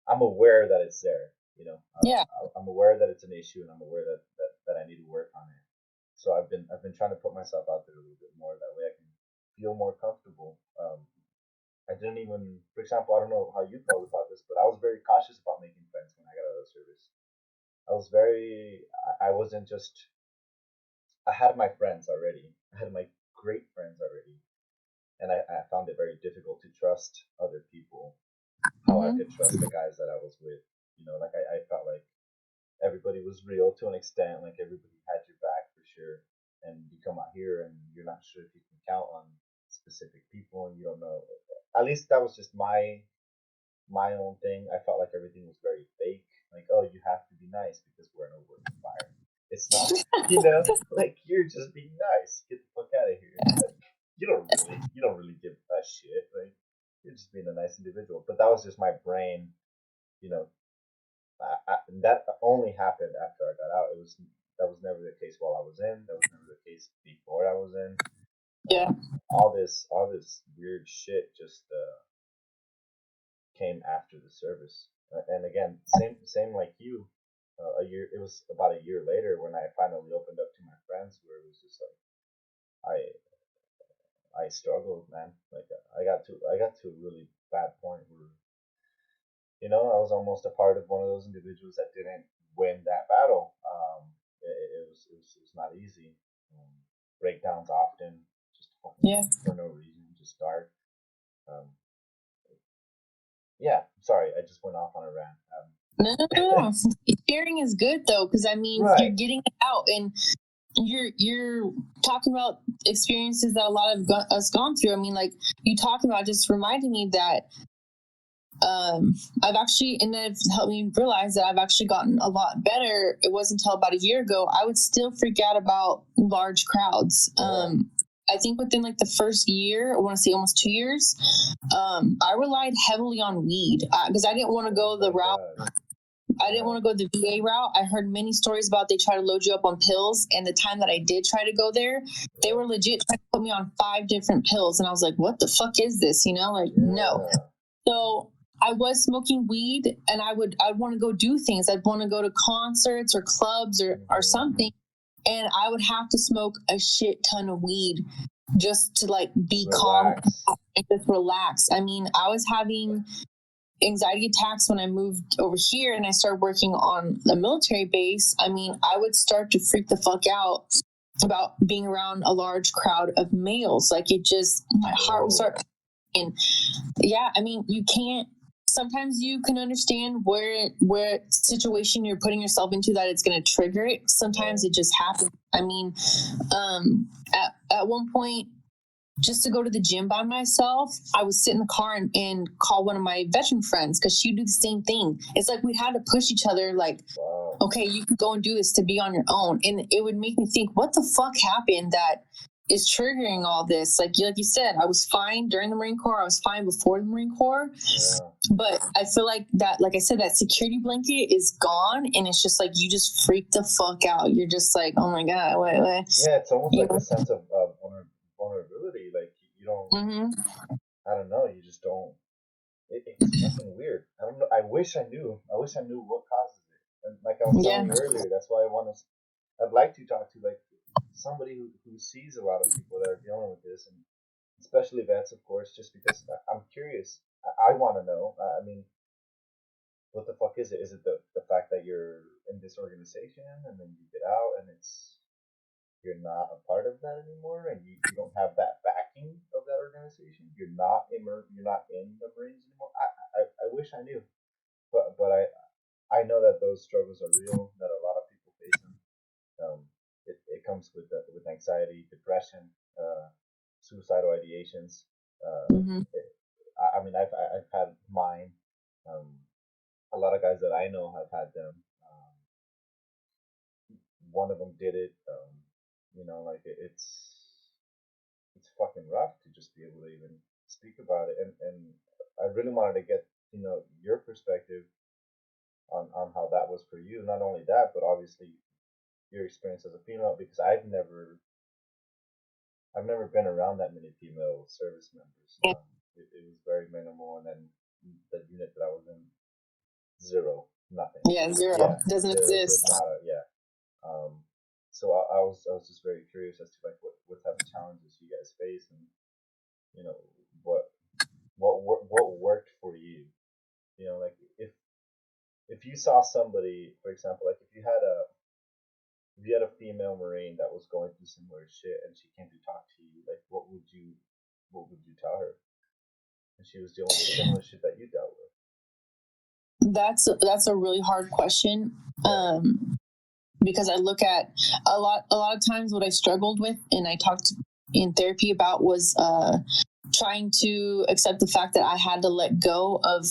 B: I'm aware that it's there. I'm aware that it's an issue, and I'm aware that I need to work on it. So I've been trying to put myself out there a little bit more. That way I can feel more comfortable. I didn't even, for example, I don't know how you felt about this, but I was very cautious about making friends when I got out of the service. I wasn't just, I had my friends already. I had my great friends already. And I found it very difficult to trust other people, how I could trust the guys that I was with. I felt like everybody was real to an extent, like everybody had your back for sure. And you come out here and you're not sure if you can count on specific people, and you don't know. At least that was just my own thing. I felt like everything was very fake. Like, oh, you have to be nice because we're in a work environment. It's not, like you're just being nice. Get the fuck out of here. Like, you don't really give a shit. Like, you're just being a nice individual. But that was just my brain. That only happened after I got out. That was never the case while I was in. That was never the case before I was in.
C: Yeah.
B: All this weird shit just came after the service. And again, same like you. It was about a year later when I finally opened up to my friends, where it was just like I struggled, man. Like I got to a really bad point where, I was almost a part of one of those individuals that didn't win that battle. It was not easy. Breakdowns often, just for no reason, just dark. Um, yeah, sorry, I just went off on a rant.
C: No. Sharing is good though, because I mean,
B: right.
C: You're getting it out, and you're talking about experiences that a lot of us gone through. I mean, like you talking about just reminded me that I've actually, and it's helped me realize that I've actually gotten a lot better. It wasn't until about a year ago I would still freak out about large crowds. I think within like the first year, I want to say almost 2 years, I relied heavily on weed because I didn't want to go the route. I didn't want to go the VA route. I heard many stories about they try to load you up on pills. And the time that I did try to go there, they were legit trying to put me on 5 different pills. And I was like, what the fuck is this? No. So I was smoking weed, and I'd want to go do things. I'd want to go to concerts or clubs or something. And I would have to smoke a shit ton of weed just to like be calm and just relax. I mean, I was having anxiety attacks when I moved over here and I started working on a military base. I mean, I would start to freak the fuck out about being around a large crowd of males. Like my heart would start. And yeah, I mean, sometimes you can understand where situation you're putting yourself into that it's going to trigger it. Sometimes it just happens. I mean, at one point, just to go to the gym by myself, I would sit in the car and call one of my veteran friends because she'd do the same thing. It's like we had to push each other like, okay, you can go and do this to be on your own. And it would make me think, what the fuck happened that is triggering all this? Like you said, I was fine during the Marine Corps. I was fine before the Marine Corps. Yeah. But I feel like that, like I said, that security blanket is gone. And it's just like, you just freak the fuck out. You're just like, oh my God, what?
B: Yeah, it's almost like a sense of vulnerability. Like you don't, I don't know. You just don't. It's fucking weird. I don't know. I wish I knew what causes it. And like I was telling you earlier, that's why I'd like to talk to like somebody who sees a lot of people that are dealing with this, and especially vets, of course, just because I'm curious. I want to know. I mean, what the fuck is it? Is it the fact that you're in this organization and then you get out and you're not a part of that anymore, and you don't have that backing of that organization? You're not in the Marines anymore. I wish I knew, but I know that those struggles are real. That a lot of people face them. It comes with anxiety, depression, suicidal ideations. I mean, I've had mine. A lot of guys that I know have had them. One of them did it. Like it's fucking rough to just be able to even speak about it. And I really wanted to get your perspective on how that was for you. Not only that, but obviously your experience as a female, because I've never been around that many female service members. It was very minimal, and then the unit that I was in, zero, nothing.
C: Yeah, zero. Yeah, doesn't exist.
B: So I was just very curious as to like what type of challenges you guys face, and what worked for you. Like if you saw somebody, for example, like if you had a female Marine that was going through similar shit and she came to talk to you, like what would you tell her? And she was dealing with similar shit that you dealt with.
C: That's a really hard question. Because I look at a lot of times what I struggled with and I talked in therapy about was trying to accept the fact that I had to let go of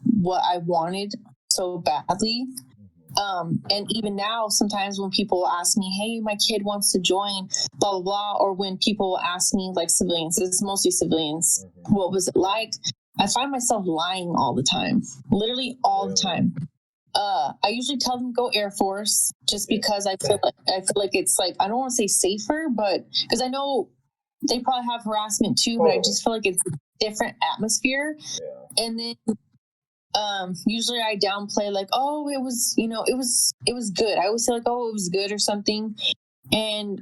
C: what I wanted so badly. And even now, sometimes when people ask me, hey, my kid wants to join, blah, blah, blah, or when people ask me, like civilians, it's mostly civilians, what was it like? I find myself lying all the time, literally all the time. I usually tell them go Air Force just because I feel like it's like, I don't want to say safer, but because I know they probably have harassment too, but I just feel like it's a different atmosphere. And then Usually I downplay like, oh, it was, it was good. I always say like, oh, it was good or something. And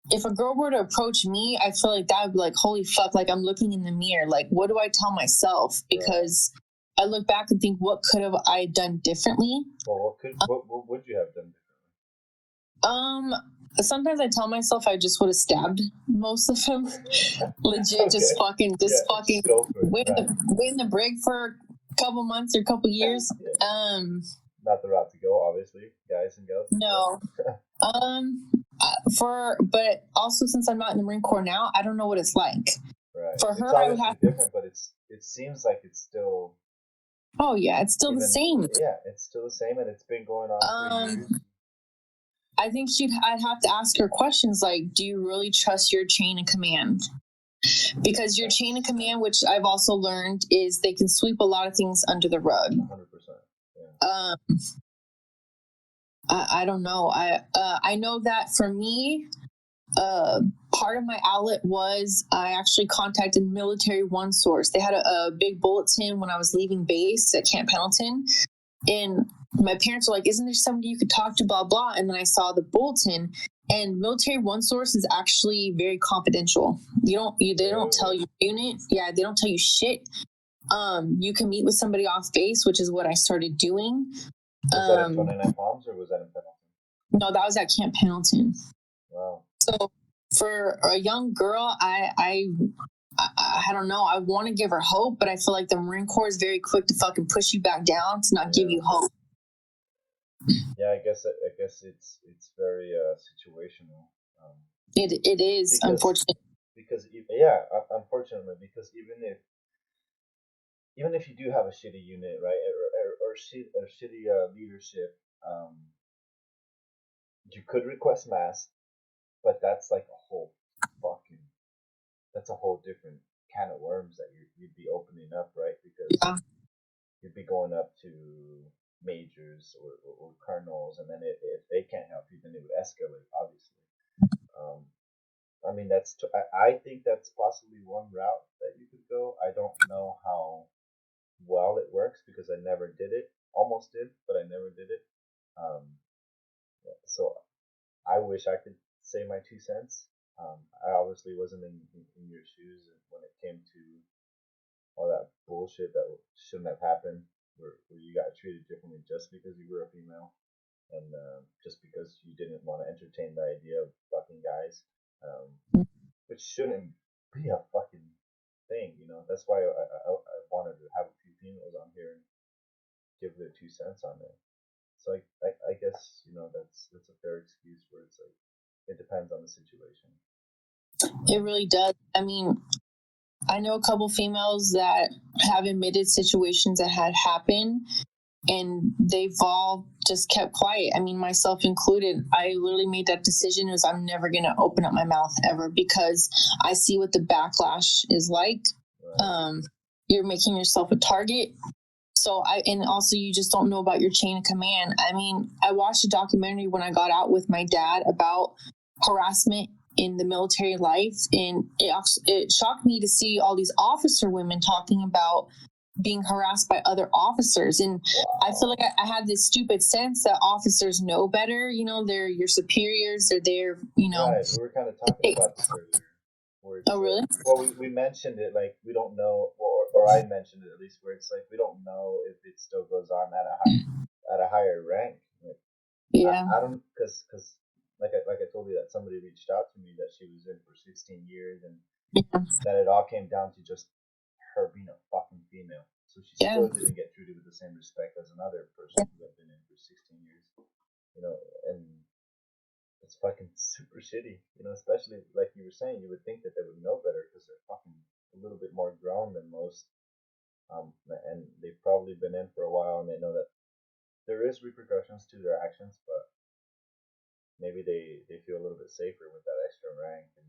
C: if a girl were to approach me, I feel like that would be like, holy fuck, like I'm looking in the mirror. Like, what do I tell myself? Because I look back and think, what could have I done differently?
B: Well, what would you have done
C: differently? Sometimes I tell myself I just would have stabbed most of them. Legit, just fucking win the brig for a couple months or a couple years.
B: Not the route to go, obviously, guys and girls.
C: No. But also since I'm not in the Marine Corps now, I don't know what it's like.
B: Right.
C: For her,
B: I would have different, but it seems like it's still.
C: Oh yeah, it's still the same.
B: Yeah, it's still the same, and it's been going on for years.
C: I think I'd have to ask her questions like, do you really trust your chain of command? Because your chain of command, which I've also learned, is they can sweep a lot of things under the rug.
B: 100%. Yeah.
C: I don't know. I know that for me, part of my outlet was I actually contacted Military One Source. They had a big bulletin when I was leaving base at Camp Pendleton, and my parents were like, isn't there somebody you could talk to, blah, blah. And then I saw the bulletin, and Military One Source is actually very confidential. They don't tell you unit. Yeah. They don't tell you shit. You can meet with somebody off base, which is what I started doing.
B: Was that in 29 Palms or was that in Pendleton?
C: No, that was at Camp Pendleton.
B: Wow.
C: So for a young girl, I don't know. I want to give her hope, but I feel like the Marine Corps is very quick to fucking push you back down to not give you hope.
B: Yeah, I guess it's very situational.
C: It is, unfortunately.
B: Unfortunately, because even if you do have a shitty unit, right, or shitty leadership, you could request mass, but that's like that's a whole different can of worms that you'd be opening up, right? Because you'd be going up to majors or colonels, and then if they can't help you, then it would escalate, obviously. I mean, I think that's possibly one route that you could go. I don't know how well it works because I never did it. Almost did, but I never did it. So I wish I could say my 2 cents. I obviously wasn't in your shoes when it came to all that bullshit that shouldn't have happened, where you got treated differently just because you were a female, and just because you didn't want to entertain the idea of fucking guys, which shouldn't be a fucking thing, That's why I wanted to have a few females on here and give their 2 cents on it. So I guess that's a fair excuse where it's like it depends on the situation.
C: It really does. I mean, I know a couple females that have admitted situations that had happened, and they've all just kept quiet. I mean, myself included. I literally made that decision was I'm never going to open up my mouth ever because I see what the backlash is like. Right. You're making yourself a target. So and also you just don't know about your chain of command. I mean, I watched a documentary when I got out with my dad about harassment in the military life, and it shocked me to see all these officer women talking about being harassed by other officers. And I feel like I had this stupid sense that officers know better. They're your superiors. They're there.
B: Right. We were kind of talking about this earlier.
C: Oh, really?
B: Well, we mentioned it like we don't know, or I mentioned it at least, where it's like we don't know if it still goes on at a higher rank. Like, yeah. I don't because like I told you that somebody reached out to me that she was in for 16 years and that it all came down to just her being a fucking female. So she still didn't get treated with the same respect as another person who had been in for 16 years. And it's fucking super shitty, especially like you were saying, you would think that they would know better because they're fucking a little bit more grown than most. And they've probably been in for a while and they know that there is repercussions to their actions, but maybe they feel a little bit safer with that extra rank. And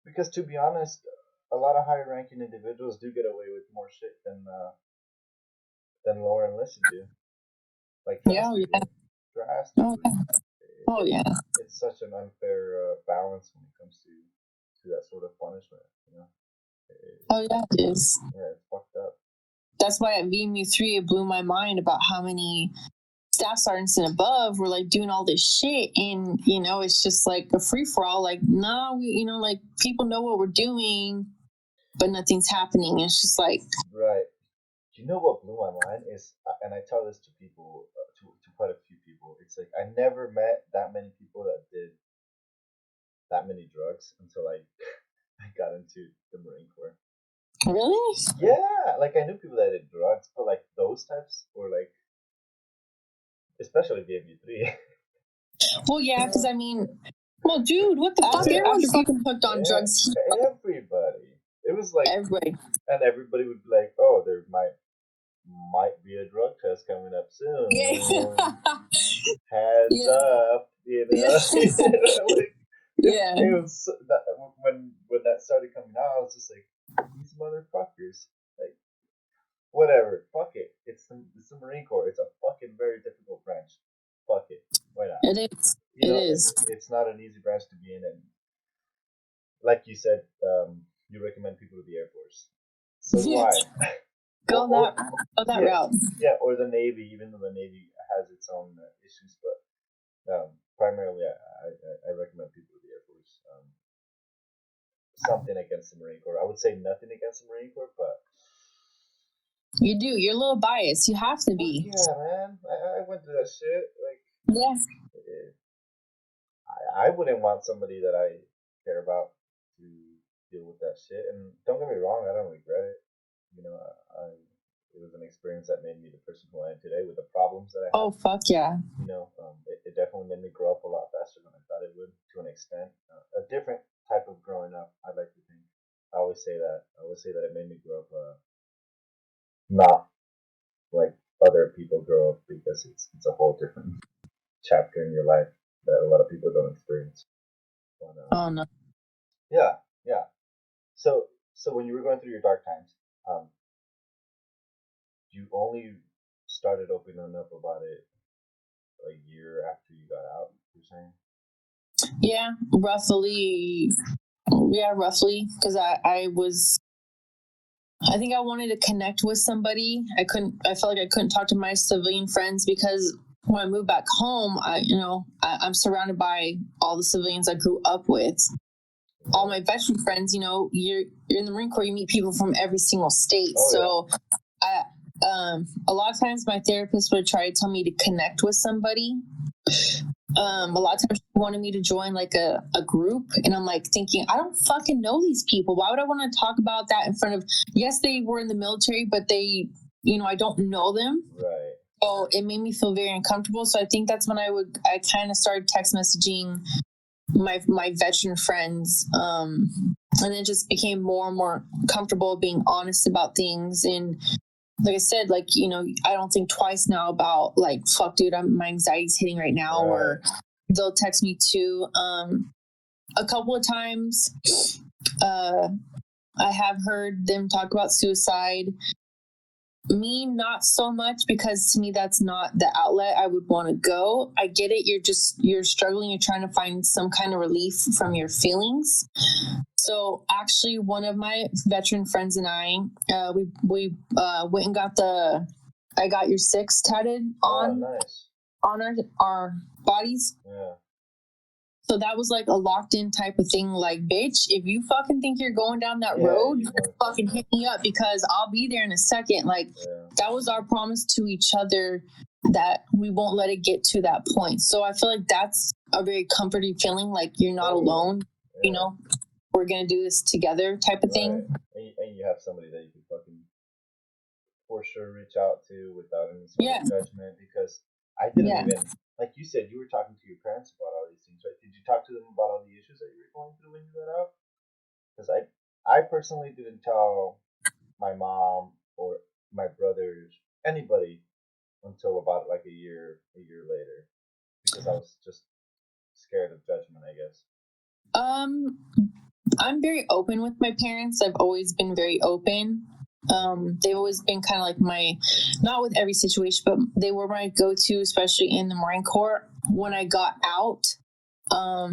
B: because to be honest, a lot of higher ranking individuals do get away with more shit than lower enlisted do. Like drastically. It's such an unfair balance when it comes to that sort of punishment.
C: It is.
B: Yeah, it's fucked up.
C: that's why at VMU3 it blew my mind about how many staff sergeants and above were like doing all this shit, and you know, it's just like a free-for-all. Like, no, you know, like people know what we're doing, but nothing's happening. It's just like,
B: right. You know what blew my mind is, and I tell this to people, to quite a few people. It's like I never met that many people that did that many drugs until I got into the Marine Corps.
C: really?
B: Yeah, like I knew people that did drugs, but like those types, or like especially VMU3.
C: Well, yeah, because I mean, well, dude, what the fuck? Everyone's fucking hooked on drugs.
B: Everybody. It was like
C: Everybody.
B: And everybody would be like, "Oh, there might be a drug test coming up soon.
C: Yeah.
B: Heads up, you know."
C: Yeah.
B: Like,
C: Yeah.
B: It was that when that started coming out, I was just like, "These motherfuckers, like, whatever, fuck it. It's the Marine Corps. It's a fucking very difficult branch. Fuck it, why not?
C: It is.
B: You know,
C: It is.
B: It's not an easy branch to be in, and like you said, you recommend people to the Air Force. So do I.
C: Go that route.
B: Yeah, or the Navy, even though the Navy has its own issues, but primarily I recommend people to the Air Force. Something against the Marine Corps. I would say nothing against the Marine Corps, but
C: you do. You're a little biased. You have to be.
B: Yeah, man. I went through that shit. Like,
C: yeah.
B: I wouldn't want somebody that I care about to deal with that shit. And don't get me wrong, I don't regret it. You know, it was an experience that made me the person who I am today with the problems that I have.
C: Oh, fuck yeah.
B: You know, it definitely made me grow up a lot faster than I thought it would, to an extent. A different type of growing up, I'd like to think. I always say that. I always say that it made me grow up not like other people grow up, because it's a whole different chapter in your life that a lot of people don't experience. But,
C: oh, no.
B: Yeah. So when you were going through your dark times, you only started opening up about it a year after you got out, you're saying?
C: Yeah, roughly. Yeah, roughly. Because I think I wanted to connect with somebody. I felt like I couldn't talk to my civilian friends, because when I moved back home, I'm surrounded by all the civilians I grew up with. All my veteran friends, you know, you're in the Marine Corps, you meet people from every single state. So a lot of times my therapist would try to tell me to connect with somebody. A lot of times she wanted me to join like a group, and I'm like thinking, I don't fucking know these people. Why would I want to talk about that in front of, yes, they were in the military, but they, you know, I don't know them.
B: Right.
C: So it made me feel very uncomfortable. So I think that's when I kind of started text messaging my veteran friends, and it just became more and more comfortable being honest about things. And like I said, like, you know, I don't think twice now about like, fuck, dude, my anxiety's hitting right now. Right. Or they'll text me too. A couple of times, I have heard them talk about suicide. Me, not so much, because to me, that's not the outlet I would want to go. I get it. You're struggling. You're trying to find some kind of relief from your feelings. So actually, one of my veteran friends and I, we went and got I got your 6 tatted on,
B: nice.
C: on our bodies.
B: Yeah.
C: So that was like a locked in type of thing. Like, bitch, if you fucking think you're going down that road, fucking hit me up, because I'll be there in a second. Like, that was our promise to each other, that we won't let it get to that point. So I feel like that's a very comforting feeling. Like, you're not alone, you know, we're going to do this together type of thing.
B: And you have somebody that you can fucking for sure reach out to without any sort of judgment, because I didn't even, like you said, you were talking to your parents about all these things, right? Did you talk to them about all the issues that you were going through when you got out? Because I personally didn't tell my mom or my brothers, anybody, until about like a year later, because I was just scared of judgment, I guess.
C: I'm very open with my parents. I've always been very open. They've always been kind of like not with every situation, but they were my go-to, especially in the Marine Corps. When I got out, I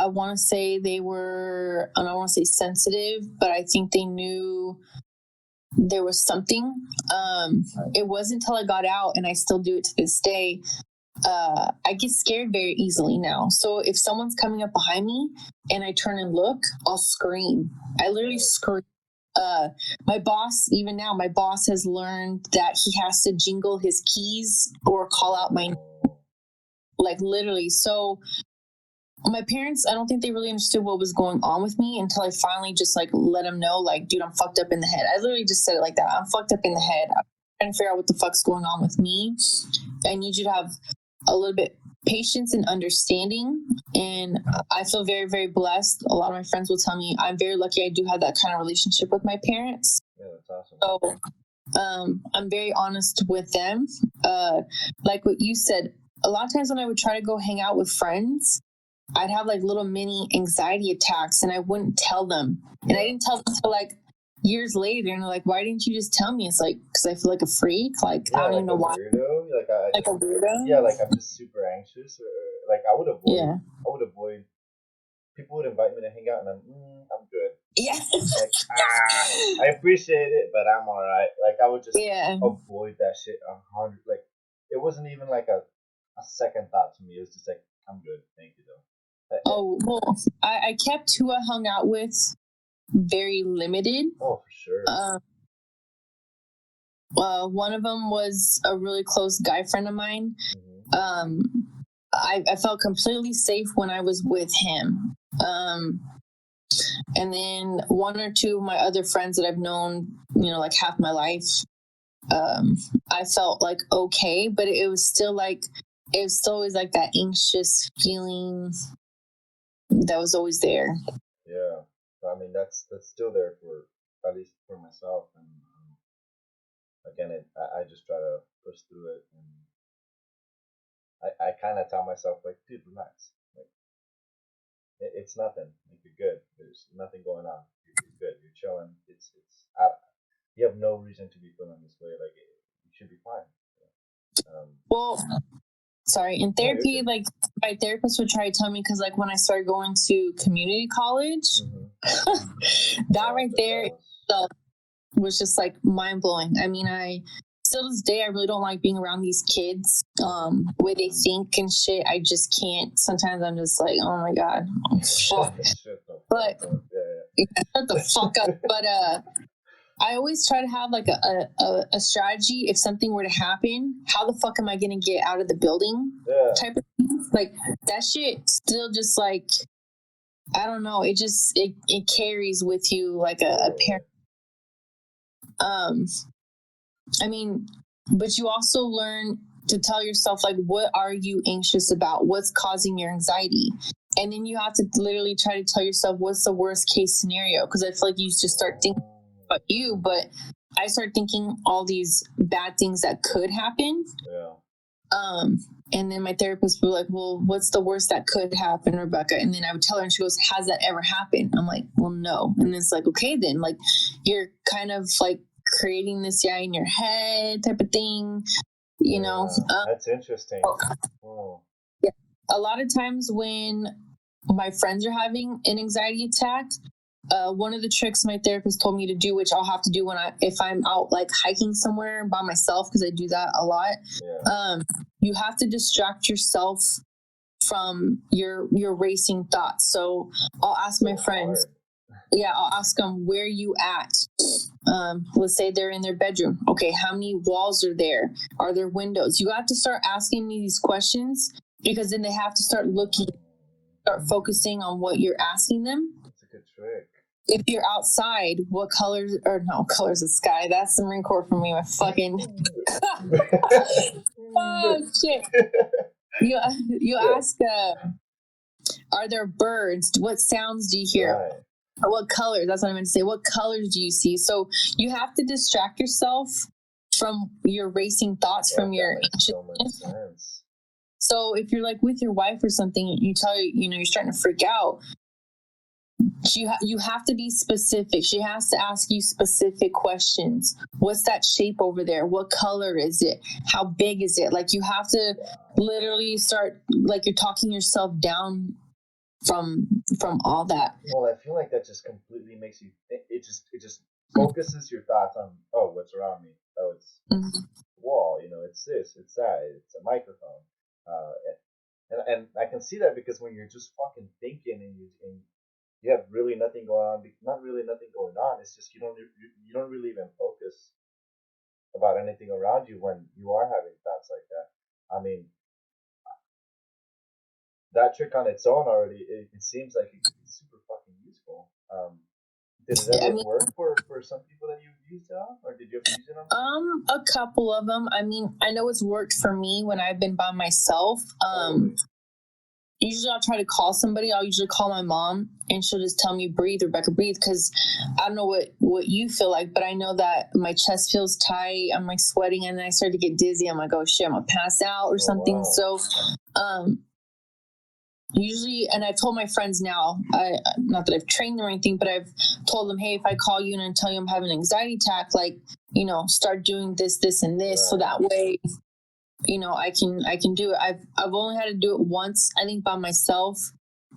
C: want to say they were, and I want to say sensitive, but I think they knew there was something. It wasn't until I got out, and I still do it to this day. I get scared very easily now. So if someone's coming up behind me and I turn and look, I'll scream. I literally scream. My boss has learned that he has to jingle his keys or call out my, like, literally. So my parents, I don't think they really understood what was going on with me until I finally just like let them know, like, dude, I'm fucked up in the head. I literally just said it like that. I'm fucked up in the head. I'm trying to figure out what the fuck's going on with me. I need you to have a little bit patience and understanding. And I feel very, very blessed. A lot of my friends will tell me I'm very lucky I do have that kind of relationship with my parents.
B: Yeah, that's awesome.
C: So I'm very honest with them. Like what you said, a lot of times when I would try to go hang out with friends, I'd have like little mini anxiety attacks and I wouldn't tell them. And I didn't tell them until like years later. And they're like, why didn't you just tell me? It's like, because I feel like a freak. Like, I don't even know why.
B: Weirdo.
C: Like a weirdo?
B: Yeah, like I'm just super anxious. Or like I would avoid. People would invite me to hang out and I'm good.
C: Yeah.
B: Like, I appreciate it, but I'm all right. Like I would just avoid that shit 100. Like it wasn't even like a second thought to me. It was just like, I'm good, thank you though.
C: Oh, well, I kept who I hung out with very limited.
B: Oh, for sure.
C: One of them was a really close guy friend of mine. Mm-hmm. I felt completely safe when I was with him. And then one or two of my other friends that I've known, like half my life, I felt like okay, but it was still always like that anxious feeling that was always there.
B: Yeah, I mean that's still there for at least for myself, and again, I just try to push through it, and I kind of tell myself like, dude, relax, like it's nothing, like you're good. There's nothing going on. You're good. You're chilling. It's you have no reason to be feeling this way. Like you should be fine.
C: Well, sorry, in therapy, like my therapist would try to tell me, because like when I started going to community college, that right there was just like mind blowing. I mean, I still to this day, I really don't like being around these kids, the way they think and shit. I just can't. Sometimes I'm just like, oh my God. But shut the fuck up. But I always try to have like a strategy. If something were to happen, how the fuck am I going to get out of the building? Type of thing. Like that shit still just like, I don't know. It just, it carries with you like a parent. I mean, but you also learn to tell yourself, like, what are you anxious about? What's causing your anxiety? And then you have to literally try to tell yourself, what's the worst case scenario? Because I feel like you just start thinking about you, but I start thinking all these bad things that could happen. And then my therapist would be like, well, what's the worst that could happen, Rebecca? And then I would tell her, and she goes, has that ever happened? I'm like, well, no. And it's like, okay, then, like, you're kind of like creating this in your head type of thing,
B: that's interesting.
C: Yeah, a lot of times when my friends are having an anxiety attack, one of the tricks my therapist told me to do, which I'll have to do if I'm out like hiking somewhere by myself, because I do that a lot. You have to distract yourself from your racing thoughts. So I'll ask my friends. I'll ask them, where are you at? Let's say they're in their bedroom. Okay, how many walls are there? Are there windows? You have to start asking me these questions, because then they have to start focusing on what you're asking them.
B: That's a good trick.
C: If you're outside, what colors of sky? That's the Marine Corps for me. My fucking oh shit. You ask, are there birds? What sounds do you hear?
B: Right.
C: Or what colors? That's what I meant to say. What colors do you see? So you have to distract yourself from your racing thoughts, from your anxiousness. So if you're like with your wife or something, you're starting to freak out. You have to be specific. She has to ask you specific questions. What's that shape over there? What color is it? How big is it? Like you have to literally start like you're talking yourself down from all that.
B: Well, I feel like that just completely makes you think. It just focuses your thoughts on, oh, what's around me? Oh, it's the wall, it's this, it's that, it's a microphone. And I can see that because when you're just fucking thinking and you have really nothing going on, not really nothing going on. It's just you don't really even focus about anything around you when you are having thoughts like that. I mean, that trick on its own already, it seems like it could be super fucking useful. Did it ever work for some people that you've used it on, or did you ever use it on?
C: A couple of them. I mean, I know it's worked for me when I've been by myself. Usually I'll try to call somebody. I'll usually call my mom and she'll just tell me, breathe, Rebecca, breathe. Cause I don't know what you feel like, but I know that my chest feels tight. I'm like sweating and then I start to get dizzy. I'm like, oh shit, I'm gonna pass out or something. Wow. So, usually, and I've told my friends now, not that I've trained them or anything, but I've told them, hey, if I call you and I tell you I'm having an anxiety attack, like, start doing this, this, and this. Right. So that way, I can do it. I've only had to do it once, I think by myself.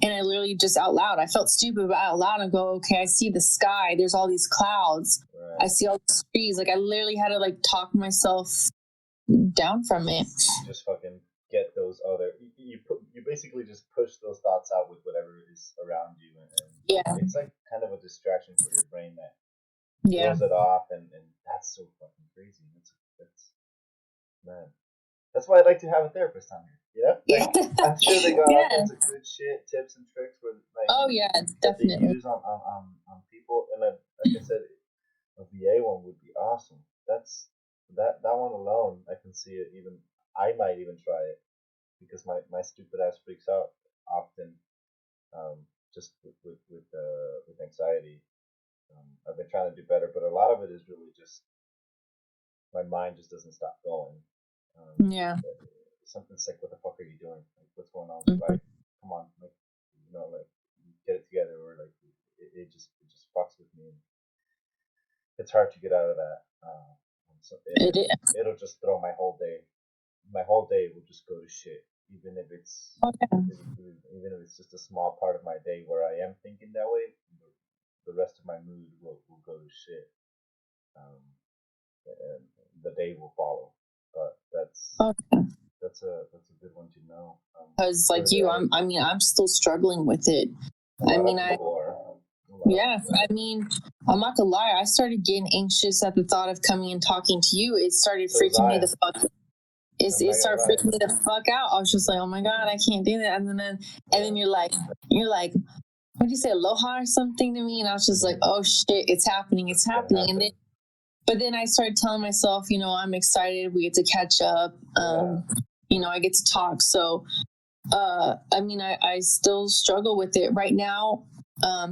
C: And I literally just out loud, I felt stupid, but out loud I go, okay, I see the sky. There's all these clouds. Right. I see all the trees. Like I literally had to talk myself down from it.
B: Just fucking get those other, you basically just push those thoughts out with whatever is around you. And yeah. It's like kind of a distraction for your brain that throws it off. And that's so fucking crazy. That's man. That's why I'd like to have a therapist on here. Yeah, I'm sure they got all kinds of good shit, tips and tricks for
C: definitely
B: they use on people. And then, like I said, a VA one would be awesome. That's that one alone. I can see it. Even I might even try it because my stupid ass freaks out often, just with anxiety. I've been trying to do better, but a lot of it is really just my mind just doesn't stop going. Something's like, what the fuck are you doing? Like, what's going on with your life? Come on, get it together, or it just fucks with me. It's hard to get out of that. So it'll just throw my whole day. My whole day will just go to shit, even if it's even if it's just a small part of my day where I am thinking that way. The rest of my mood will go to shit. And the day will follow. But that's a good one to know.
C: Because I'm still struggling with it. I mean, I'm not gonna lie. I started getting anxious at the thought of coming and talking to you. It started freaking me the fuck. It started freaking me the fuck out. I was just like, oh my god, I can't do that. And then you're like, what do you say, aloha or something to me? And I was just like, oh shit, it's happening. But then I started telling myself, I'm excited. We get to catch up. I get to talk. So, I still struggle with it right now.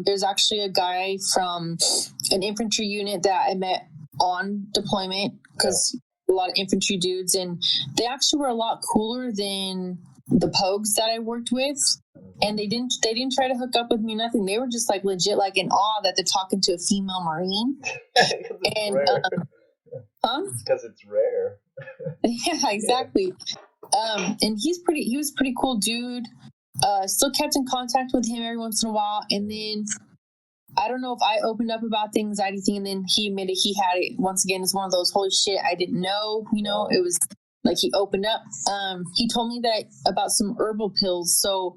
C: There's actually a guy from an infantry unit that I met on deployment because a lot of infantry dudes, and they actually were a lot cooler than the pogues that I worked with. And they didn't try to hook up with me, nothing. They were just legit in awe that they're talking to a female Marine.
B: And because it's rare.
C: Yeah, exactly. And he was a pretty cool dude. Still kept in contact with him every once in a while. And then I don't know if I opened up about the anxiety thing, and then he admitted he had it. Once again, it's one of those, holy shit, I didn't know, it was he opened up. He told me that about some herbal pills. So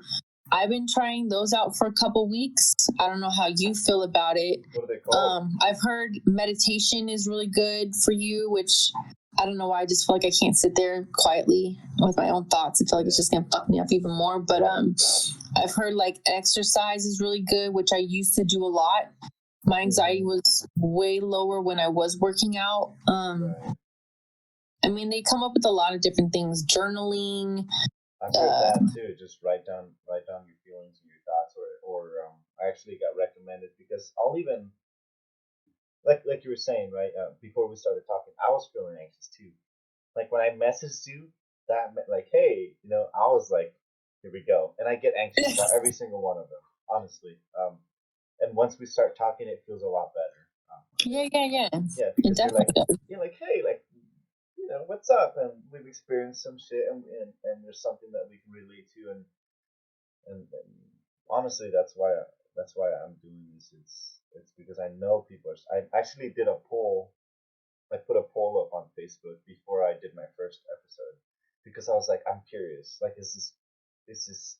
C: I've been trying those out for a couple weeks. I don't know how you feel about it.
B: What are they called?
C: I've heard meditation is really good for you, which I don't know why. I just feel like I can't sit there quietly with my own thoughts. I feel like it's just going to fuck me up even more. But I've heard exercise is really good, which I used to do a lot. My anxiety was way lower when I was working out. They come up with a lot of different things. Journaling.
B: I've heard that too. Just write down your feelings and your thoughts, or I actually got recommended because I'll even like you were saying, right? Before we started talking, I was feeling anxious too. Like when I messaged you, that meant hey, I was like, here we go, and I get anxious about every single one of them, honestly. And once we start talking, it feels a lot better.
C: Yeah.
B: Yeah, because you're like, hey, what's up? And we've experienced some shit, and there's something that we can relate to, and honestly, that's why I'm doing this. It's because I know people are. I actually did a poll. I put a poll up on Facebook before I did my first episode because I was like, I'm curious. Like, is this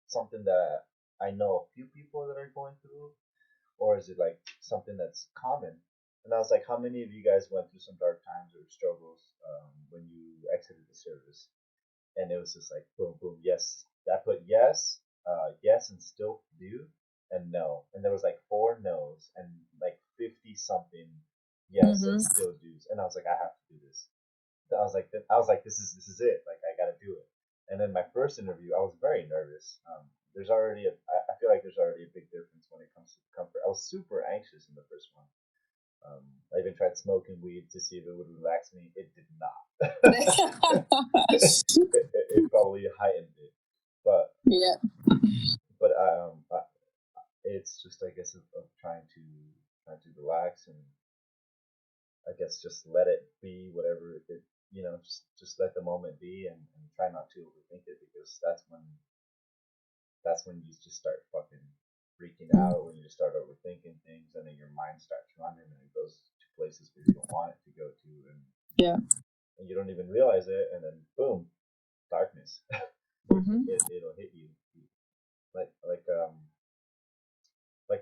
B: something that I know a few people that are going through, or is it like something that's common? And I was like, how many of you guys went through some dark times or struggles when you exited the service? And it was just like boom, boom, yes. I put yes, yes, and still do, and no. And there was like 4 no's and like 50 something yes and still do's. And I was like, I have to do this. I was like, this is it. Like, I got to do it. And then my first interview, I was very nervous. There's already I feel like there's already a big difference when it comes to comfort. I was super anxious in the first one. I even tried smoking weed to see if it would relax me. It did not. it probably heightened it, but
C: yeah.
B: But it's just, I guess, of trying to relax and I guess just let it be whatever it just let the moment be and try not to overthink it because that's when you just start fucking freaking out, when you just start overthinking things and then your mind starts running and it goes to places where you don't want it to go to and you don't even realize it and then boom, darkness. It'll hit you like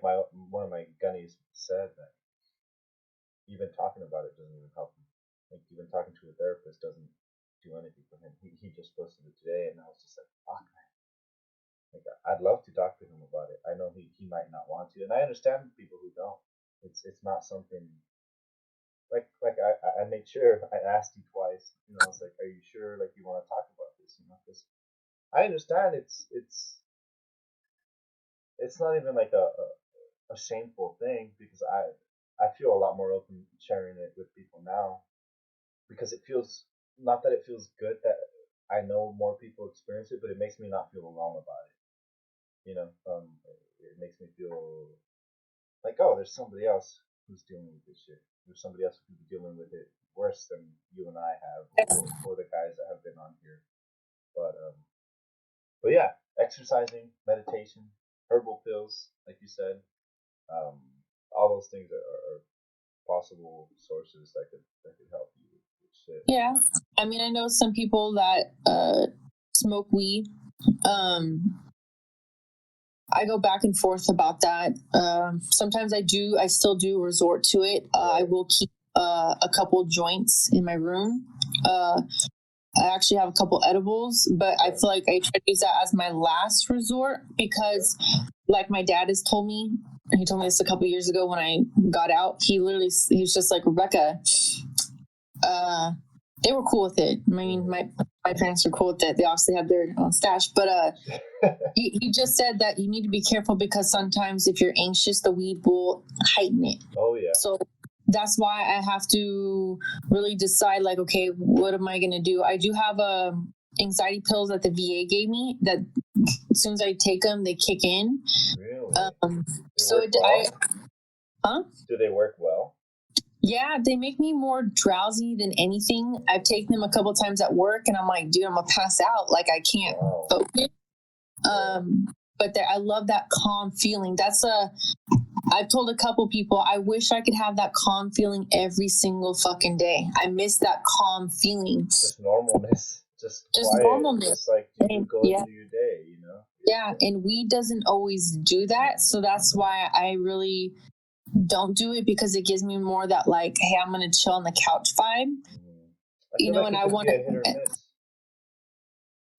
B: one of my gunnies said that even talking about it doesn't even help him. Like even talking to a therapist doesn't do anything for him. He just posted it today, and I was just like, fuck, man. Like I'd love to talk to him about it. I know he might not want to, and I understand people who don't. It's not something like I made sure I asked you twice. I was like, are you sure? Like you want to talk about this? Because I understand it's not even like a shameful thing because I feel a lot more open sharing it with people now because it feels not that it feels good that I know more people experience it, but it makes me not feel alone about it. It makes me feel like there's somebody else who's dealing with this shit. There's somebody else who's dealing with it worse than you and I have, or the guys that have been on here. But yeah, exercising, meditation, herbal pills, like you said. All those things are possible sources that could help you with shit.
C: Yeah, I mean, I know some people that smoke weed. I go back and forth about that. Sometimes I still do resort to it. I will keep a couple joints in my room. I actually have a couple edibles, but I feel like I try to use that as my last resort because, like my dad has told me, he told me this a couple years ago when I got out. He was just like, Rebecca, they were cool with it. I mean, my parents were cool with it. They obviously have their own stash, but he just said that you need to be careful because sometimes if you're anxious, the weed will heighten it.
B: Oh yeah.
C: So that's why I have to really decide, like, okay, what am I going to do? I do have anxiety pills that the VA gave me that as soon as I take them, they kick in.
B: Really?
C: Do
B: they work well?
C: Yeah, they make me more drowsy than anything. I've taken them a couple times at work and I'm like, dude, I'm gonna pass out. Like I can't focus. But I love that calm feeling. I've told a couple people, I wish I could have that calm feeling every single fucking day. I miss that calm feeling.
B: Just normalness. Just quiet. Normalness. Just like you go through your day,
C: Yeah, and weed doesn't always do that. So that's why I really don't do it because it gives me more that like, hey, I'm gonna chill on the couch vibe. And I want to.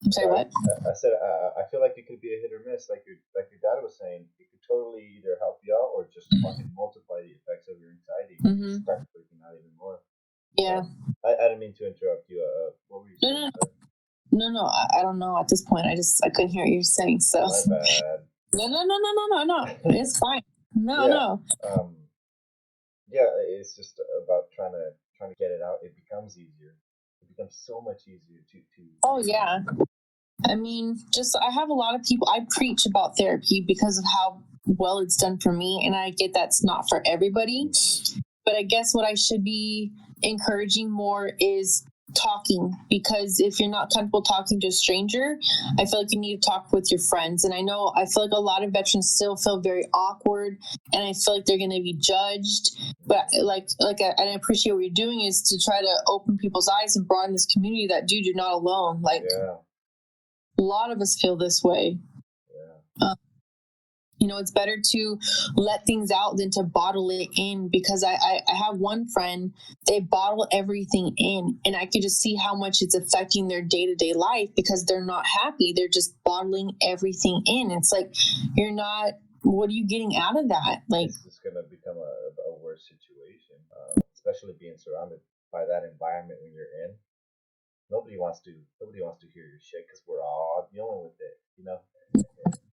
C: I'm sorry, what?
B: I said I feel like it could be a hit or miss, like your dad was saying. It could totally either help you out or just fucking multiply the effects of your anxiety. Mm-hmm. Start freaking out even more.
C: Yeah.
B: I didn't mean to interrupt you. What were you saying?
C: No. I don't know at this point. I couldn't hear what you were saying. So.
B: My bad.
C: No. It's fine. No.
B: Yeah, it's just about trying to get it out. It becomes easier. It becomes so much easier to.
C: Oh yeah. I mean, I have a lot of people. I preach about therapy because of how well it's done for me, and I get that's not for everybody. But I guess what I should be encouraging more is talking, because if you're not comfortable talking to a stranger, I feel like you need to talk with your friends. And I feel like a lot of veterans still feel very awkward, and I feel like they're going to be judged. But I appreciate what you're doing is to try to open people's eyes and broaden this community that, dude, you're not alone. Like, a lot of us feel this way. It's better to let things out than to bottle it in, because I have one friend, they bottle everything in, and I could just see how much it's affecting their day-to-day life because they're not happy. They're just bottling everything in. It's like, what are you getting out of that? Like,
B: it's just going to become a worse situation, especially being surrounded by that environment when you're in. Nobody wants to hear your shit because we're all dealing with it,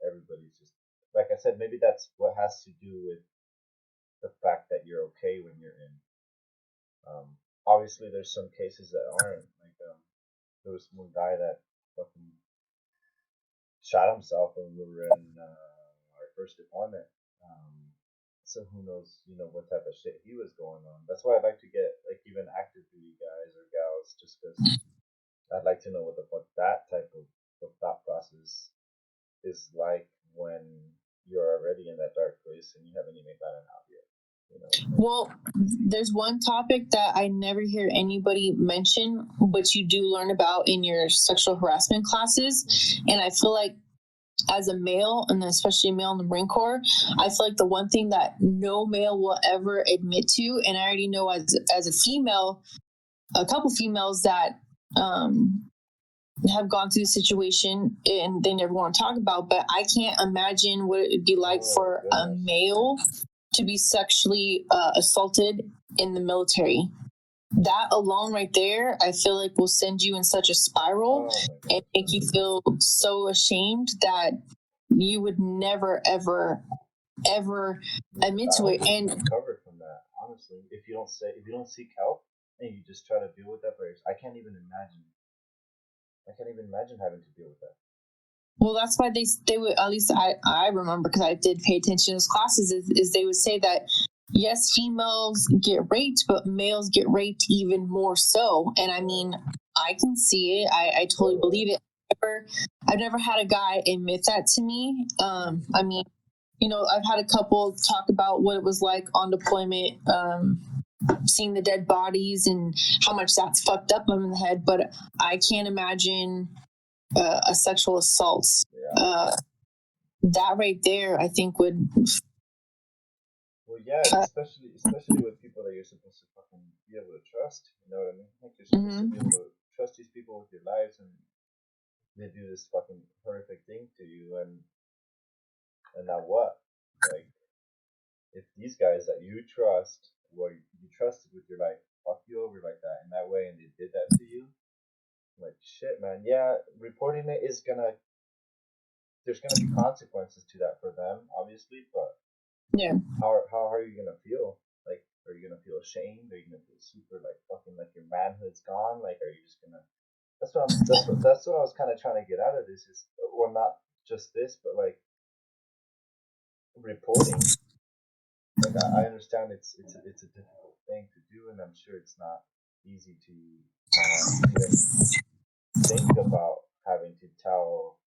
B: everybody's just, like I said, maybe that's what has to do with the fact that you're okay when you're in. Obviously, there's some cases that aren't. Like, there was one guy that fucking shot himself when we were in our first deployment. So who knows, what type of shit he was going on. That's why I'd like to get, like, even active duty guys or gals, just because I'd like to know what the fuck that type of thought process is like when you're already in that dark place and you haven't even gotten out yet.
C: Well, there's one topic that I never hear anybody mention, but you do learn about in your sexual harassment classes. And I feel like as a male, and especially a male in the Marine Corps, I feel like the one thing that no male will ever admit to, and I already know as a female, a couple females that have gone through the situation and they never want to talk about, but I can't imagine what it would be like for a male to be sexually assaulted in the military. That alone right there, I feel like will send you in such a spiral and make you feel so ashamed that you would never, ever, ever admit to it. And
B: recover from that, honestly, if you don't seek help and you just try to deal with that first, I can't even imagine having to deal with that.
C: Well, that's why they would, at least I remember, because I did pay attention to those classes, is they would say that, yes, females get raped, but males get raped even more so. And I mean, I can see it. I totally believe it. I've never had a guy admit that to me. I mean, I've had a couple talk about what it was like on deployment, seeing the dead bodies and how much that's fucked up them in the head. But I can't imagine a sexual assault. That right there, I think would.
B: Well, yeah, especially with people that you're supposed to fucking be able to trust. You know what I mean? Like, you're supposed to be able to trust these people with your lives, and they do this fucking horrific thing to you, and now what? Like, if these guys that you trust, or you trusted with your life, fuck you over like that in that way, and they did that to you, like, shit, man. Yeah, reporting it is gonna. There's gonna be consequences to that for them, obviously, but how are you gonna feel? Like, are you gonna feel ashamed? Are you gonna feel super like fucking like your manhood's gone? Like, are you just gonna? That's what I was kind of trying to get out of this is, well, not just this, but like reporting. Like, I understand it's a difficult thing to do, and I'm sure it's not easy to even think about having to tell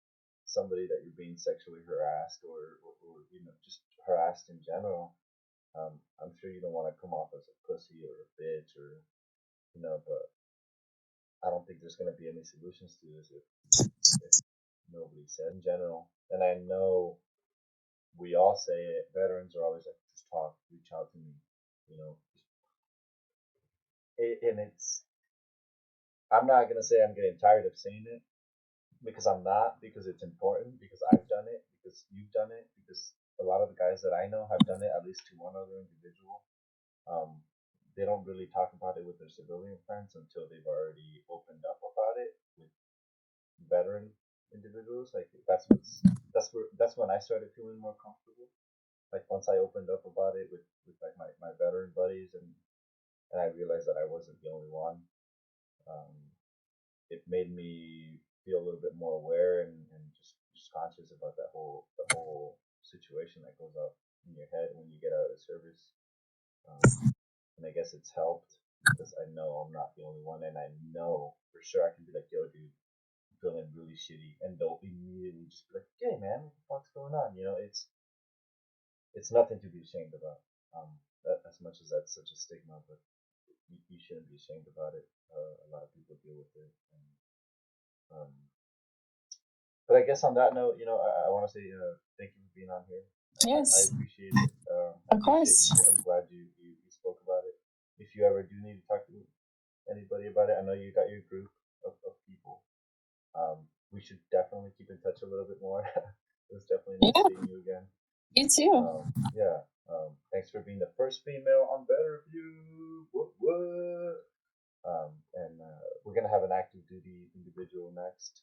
B: somebody that you're being sexually harassed or just harassed in general. I'm sure you don't want to come off as a pussy or a bitch or but I don't think there's going to be any solutions to this if nobody said in general. And I know we all say it. Veterans are always like, just talk, reach out to me, and it's. I'm not gonna say I'm getting tired of saying it because I'm not, because it's important, because I've done it, because you've done it, because a lot of the guys that I know have done it at least to one other individual. They don't really talk about it with their civilian friends until they've already opened up about it with veteran individuals. Like, that's when I started feeling more comfortable. Like, once I opened up about it with like my veteran buddies, and I realized that I wasn't the only one. It made me feel a little bit more aware and just conscious about the whole situation that goes up in your head when you get out of the service. And I guess it's helped because I know I'm not the only one, and I know for sure I can be like, yo, dude, I'm feeling really shitty, and they'll immediately just be like, hey, man, what the fuck's going on? You know, it's nothing to be ashamed about. As much as that's such a stigma, but you shouldn't be ashamed about it. A lot of people deal with it, and um, but I guess on that note, I want to say thank you for being on here. I
C: Yes,
B: appreciate it. I
C: of
B: appreciate
C: course.
B: you. I'm glad you spoke about it. If you ever do need to talk to anybody about it, I know you got your group of people. We should definitely keep in touch a little bit more. It was definitely nice seeing you again.
C: You too.
B: Yeah. Thanks for being the first female on VetterView. What? And we're gonna have an active duty individual next.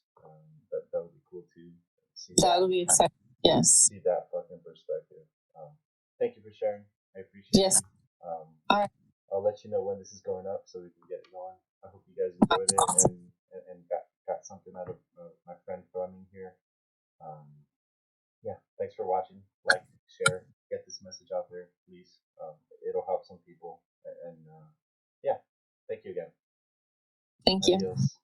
B: That would be cool too. See
C: That'll be exciting. Yes.
B: see that fucking perspective. Thank you for sharing. I appreciate
C: Yes.
B: you. Um,
C: All right.
B: I'll let you know when this is going up so we can get it going. I hope you guys enjoyed it and got something out of my friend Fleming here. Um, yeah, thanks for watching. Like, share, get this message out there, please. It'll help some people. And yeah, thank you again.
C: Thank you.
B: Adios.